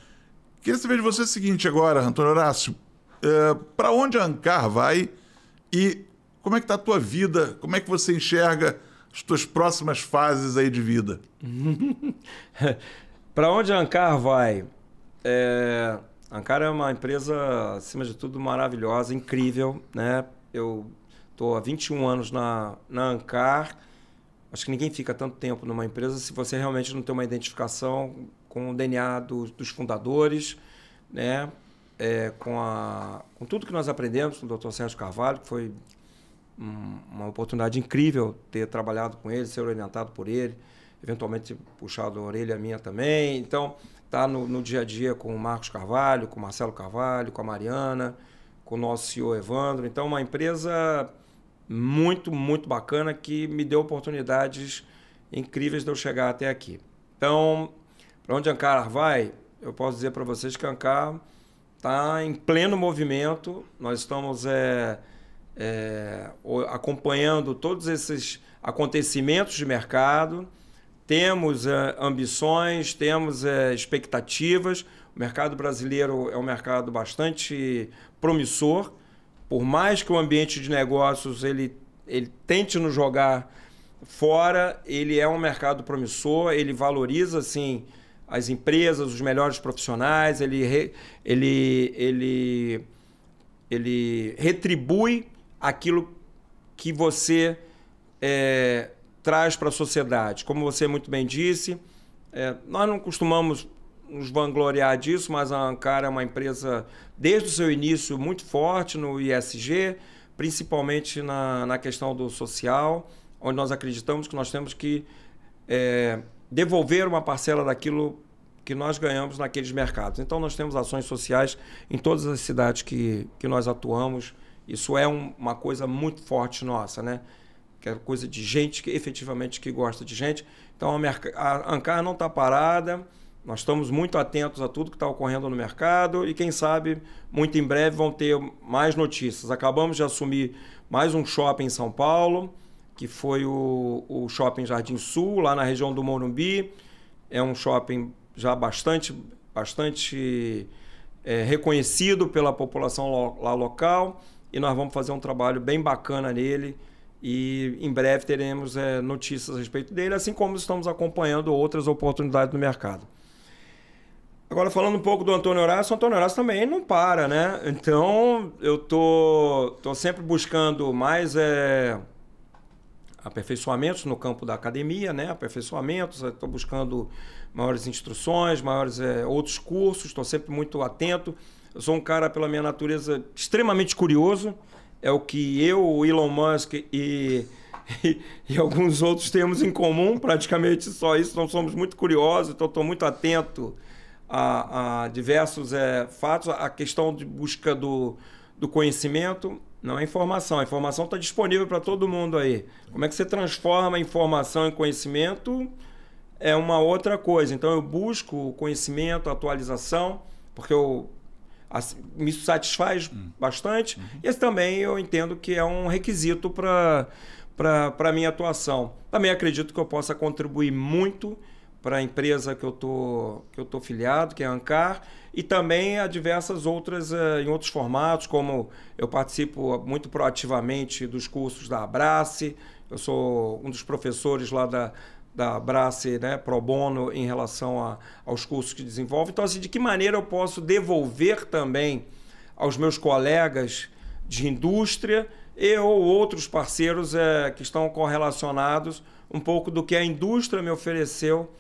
Queria saber de você o seguinte agora, Antônio Horácio. Para onde a Ancar vai e como é que está a tua vida? Como é que você enxerga as tuas próximas fases aí de vida? Para onde a Ancar vai? A Ancar é uma empresa, acima de tudo, maravilhosa, incrível, né? Eu estou há 21 anos na Ancar. Acho que ninguém fica tanto tempo numa empresa se você realmente não tem uma identificação com o DNA dos fundadores, né? Com tudo que nós aprendemos com o Dr. Sérgio Carvalho, que foi uma oportunidade incrível ter trabalhado com ele, ser orientado por ele, eventualmente puxado a orelha minha também. Então, tá no dia a dia com o Marcos Carvalho, com o Marcelo Carvalho, com a Mariana, com o nosso CEO Evandro. Então, uma empresa muito, muito bacana que me deu oportunidades incríveis de eu chegar até aqui. Então, para onde a Ancar vai, eu posso dizer para vocês que a Ancar está em pleno movimento. Nós estamos acompanhando todos esses acontecimentos de mercado, temos ambições, temos expectativas. O mercado brasileiro é um mercado bastante promissor, por mais que o ambiente de negócios ele tente nos jogar fora, ele é um mercado promissor, ele valoriza assim, as empresas, os melhores profissionais, ele retribui aquilo que você traz para a sociedade. Como você muito bem disse, nós não costumamos nos vangloriar disso, mas a Ancar é uma empresa, desde o seu início, muito forte no ISG, principalmente na questão do social, onde nós acreditamos que nós temos que devolver uma parcela daquilo que nós ganhamos naqueles mercados. Então, nós temos ações sociais em todas as cidades que nós atuamos. Isso é uma coisa muito forte nossa, né? Que é coisa de gente que efetivamente que gosta de gente. Então, a Ancar não está parada, nós estamos muito atentos a tudo que está ocorrendo no mercado e, quem sabe, muito em breve vão ter mais notícias. Acabamos de assumir mais um shopping em São Paulo, que foi o Shopping Jardim Sul, lá na região do Morumbi. é um shopping já bastante reconhecido pela população lá local, e nós vamos fazer um trabalho bem bacana nele, e em breve teremos notícias a respeito dele, assim como estamos acompanhando outras oportunidades no mercado. Agora, falando um pouco do Antônio Horácio, o Antônio Horácio também não para, né? Então, eu tô sempre buscando mais aperfeiçoamentos no campo da academia, né? Aperfeiçoamentos, estou buscando maiores instruções, outros cursos, estou sempre muito atento. Eu sou um cara, pela minha natureza, extremamente curioso. É o que eu, o Elon Musk e alguns outros temos em comum, praticamente só isso. Nós somos muito curiosos, então estou muito atento a diversos fatos. A questão de busca do conhecimento não é informação. A informação está disponível para todo mundo aí. Como é que você transforma a informação em conhecimento é uma outra coisa. Então eu busco conhecimento, atualização, porque me satisfaz bastante. E esse também eu entendo que é um requisito para a minha atuação. Também acredito que eu possa contribuir muito para a empresa que eu tô filiado, que é a Ancar, e também a diversas outras, em outros formatos, como eu participo muito proativamente dos cursos da Abrace, eu sou um dos professores lá da Abrace, né, pro bono, em relação aos cursos que desenvolve. Então, assim, de que maneira eu posso devolver também aos meus colegas de indústria ou outros parceiros que estão correlacionados um pouco do que a indústria me ofereceu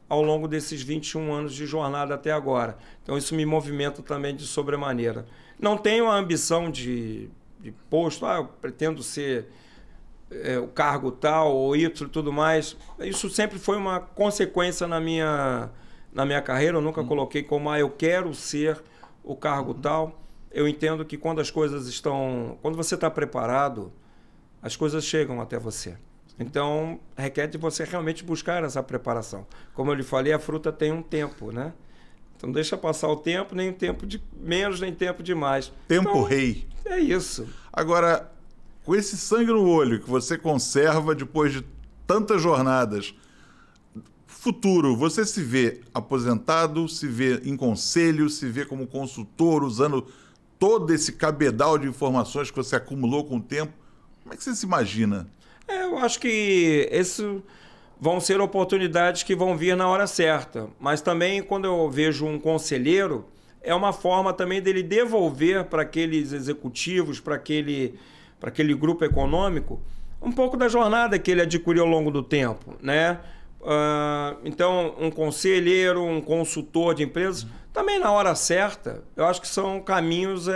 ao longo desses 21 anos de jornada até agora. Então, isso me movimenta também de sobremaneira. Não tenho a ambição de posto, eu pretendo ser o cargo tal ou isso e tudo mais. Isso sempre foi uma consequência na minha carreira. Eu nunca coloquei como, eu quero ser o cargo tal. Eu entendo que quando você está preparado, as coisas chegam até você. Então, requer de você realmente buscar essa preparação. Como eu lhe falei, a fruta tem um tempo, né? Então, deixa passar o tempo, nem tempo de menos, nem tempo de mais. Tempo então, rei. É isso. Agora, com esse sangue no olho que você conserva depois de tantas jornadas, futuro, você se vê aposentado, se vê em conselho, se vê como consultor, usando todo esse cabedal de informações que você acumulou com o tempo? Como é que você se imagina? Eu acho que esses vão ser oportunidades que vão vir na hora certa. Mas também, quando eu vejo um conselheiro, é uma forma também dele devolver para aqueles executivos, para aquele grupo econômico, um pouco da jornada que ele adquiriu ao longo do tempo, né? Então, um conselheiro, um consultor de empresas, também na hora certa, eu acho que são caminhos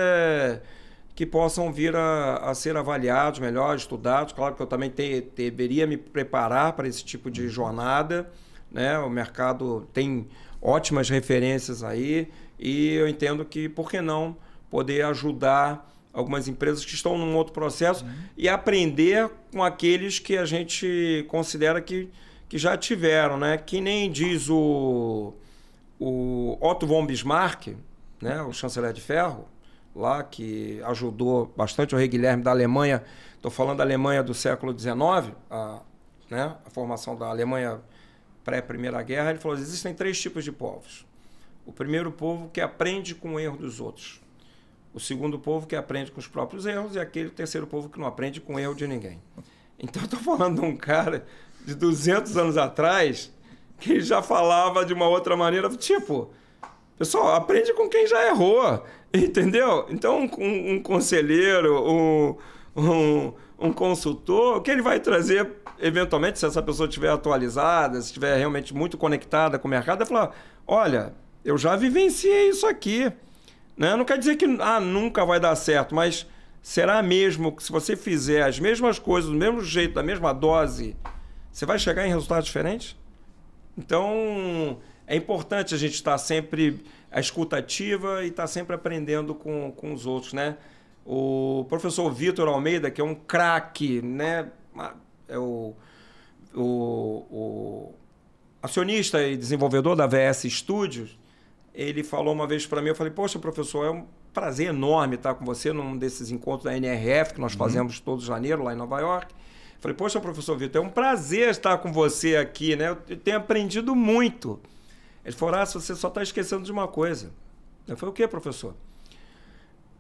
que possam vir a ser avaliados melhor, estudados. Claro que eu também deveria me preparar para esse tipo de jornada, né? O mercado tem ótimas referências aí e eu entendo que, por que não, poder ajudar algumas empresas que estão num outro processo e aprender com aqueles que a gente considera que já tiveram, né? Que nem diz o Otto von Bismarck, né? O chanceler de ferro, lá, que ajudou bastante o rei Guilherme da Alemanha. Estou falando da Alemanha do século XIX, a formação da Alemanha pré-Primeira Guerra. Ele falou: existem 3 tipos de povos. O primeiro povo que aprende com o erro dos outros. O segundo povo que aprende com os próprios erros. E aquele terceiro povo que não aprende com o erro de ninguém. Então, estou falando de um cara de 200 anos atrás que já falava de uma outra maneira, tipo, pessoal, aprende com quem já errou. Entendeu? Então, um conselheiro, um consultor, o que ele vai trazer, eventualmente, se essa pessoa estiver atualizada, se estiver realmente muito conectada com o mercado, é falar: olha, eu já vivenciei isso aqui. Né? Não quer dizer que nunca vai dar certo, mas será mesmo que se você fizer as mesmas coisas, do mesmo jeito, da mesma dose, você vai chegar em resultados diferentes? Então, é importante a gente estar sempre a escuta ativa e estar sempre aprendendo com os outros, né? O professor Vitor Almeida, que é um craque, né? É o acionista e desenvolvedor da VS Studios, ele falou uma vez para mim, eu falei: poxa, professor, é um prazer enorme estar com você num desses encontros da NRF que nós fazemos todo janeiro lá em Nova York. Falei, poxa, professor Vitor, é um prazer estar com você aqui, né? Eu tenho aprendido muito. Ele falou, Horácio, você só está esquecendo de uma coisa. Eu falei, o quê, professor?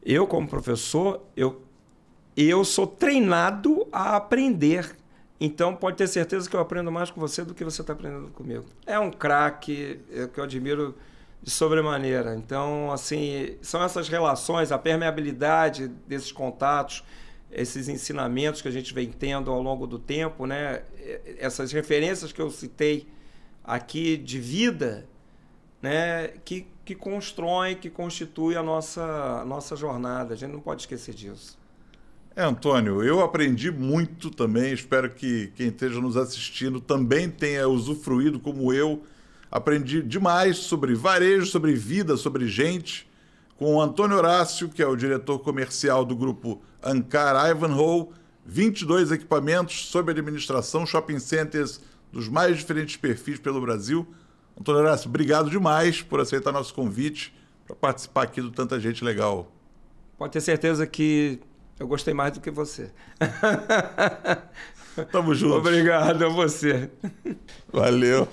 Eu, como professor, eu sou treinado a aprender. Então, pode ter certeza que eu aprendo mais com você do que você está aprendendo comigo. É um craque que eu admiro de sobremaneira. Então, assim, são essas relações, a permeabilidade desses contatos, esses ensinamentos que a gente vem tendo ao longo do tempo, né? Essas referências que eu citei aqui de vida, né? Que constroem, que constituem a nossa jornada. A gente não pode esquecer disso. Antônio, eu aprendi muito também, espero que quem esteja nos assistindo também tenha usufruído como eu. Aprendi demais sobre varejo, sobre vida, sobre gente, com o Antônio Horácio, que é o diretor comercial do grupo Ancar Ivanhoe, 22 equipamentos sob administração, shopping centers dos mais diferentes perfis pelo Brasil. Antônio Horácio, obrigado demais por aceitar nosso convite para participar aqui do Tanta Gente Legal. Pode ter certeza que eu gostei mais do que você. Tamo junto. Obrigado a você. Valeu.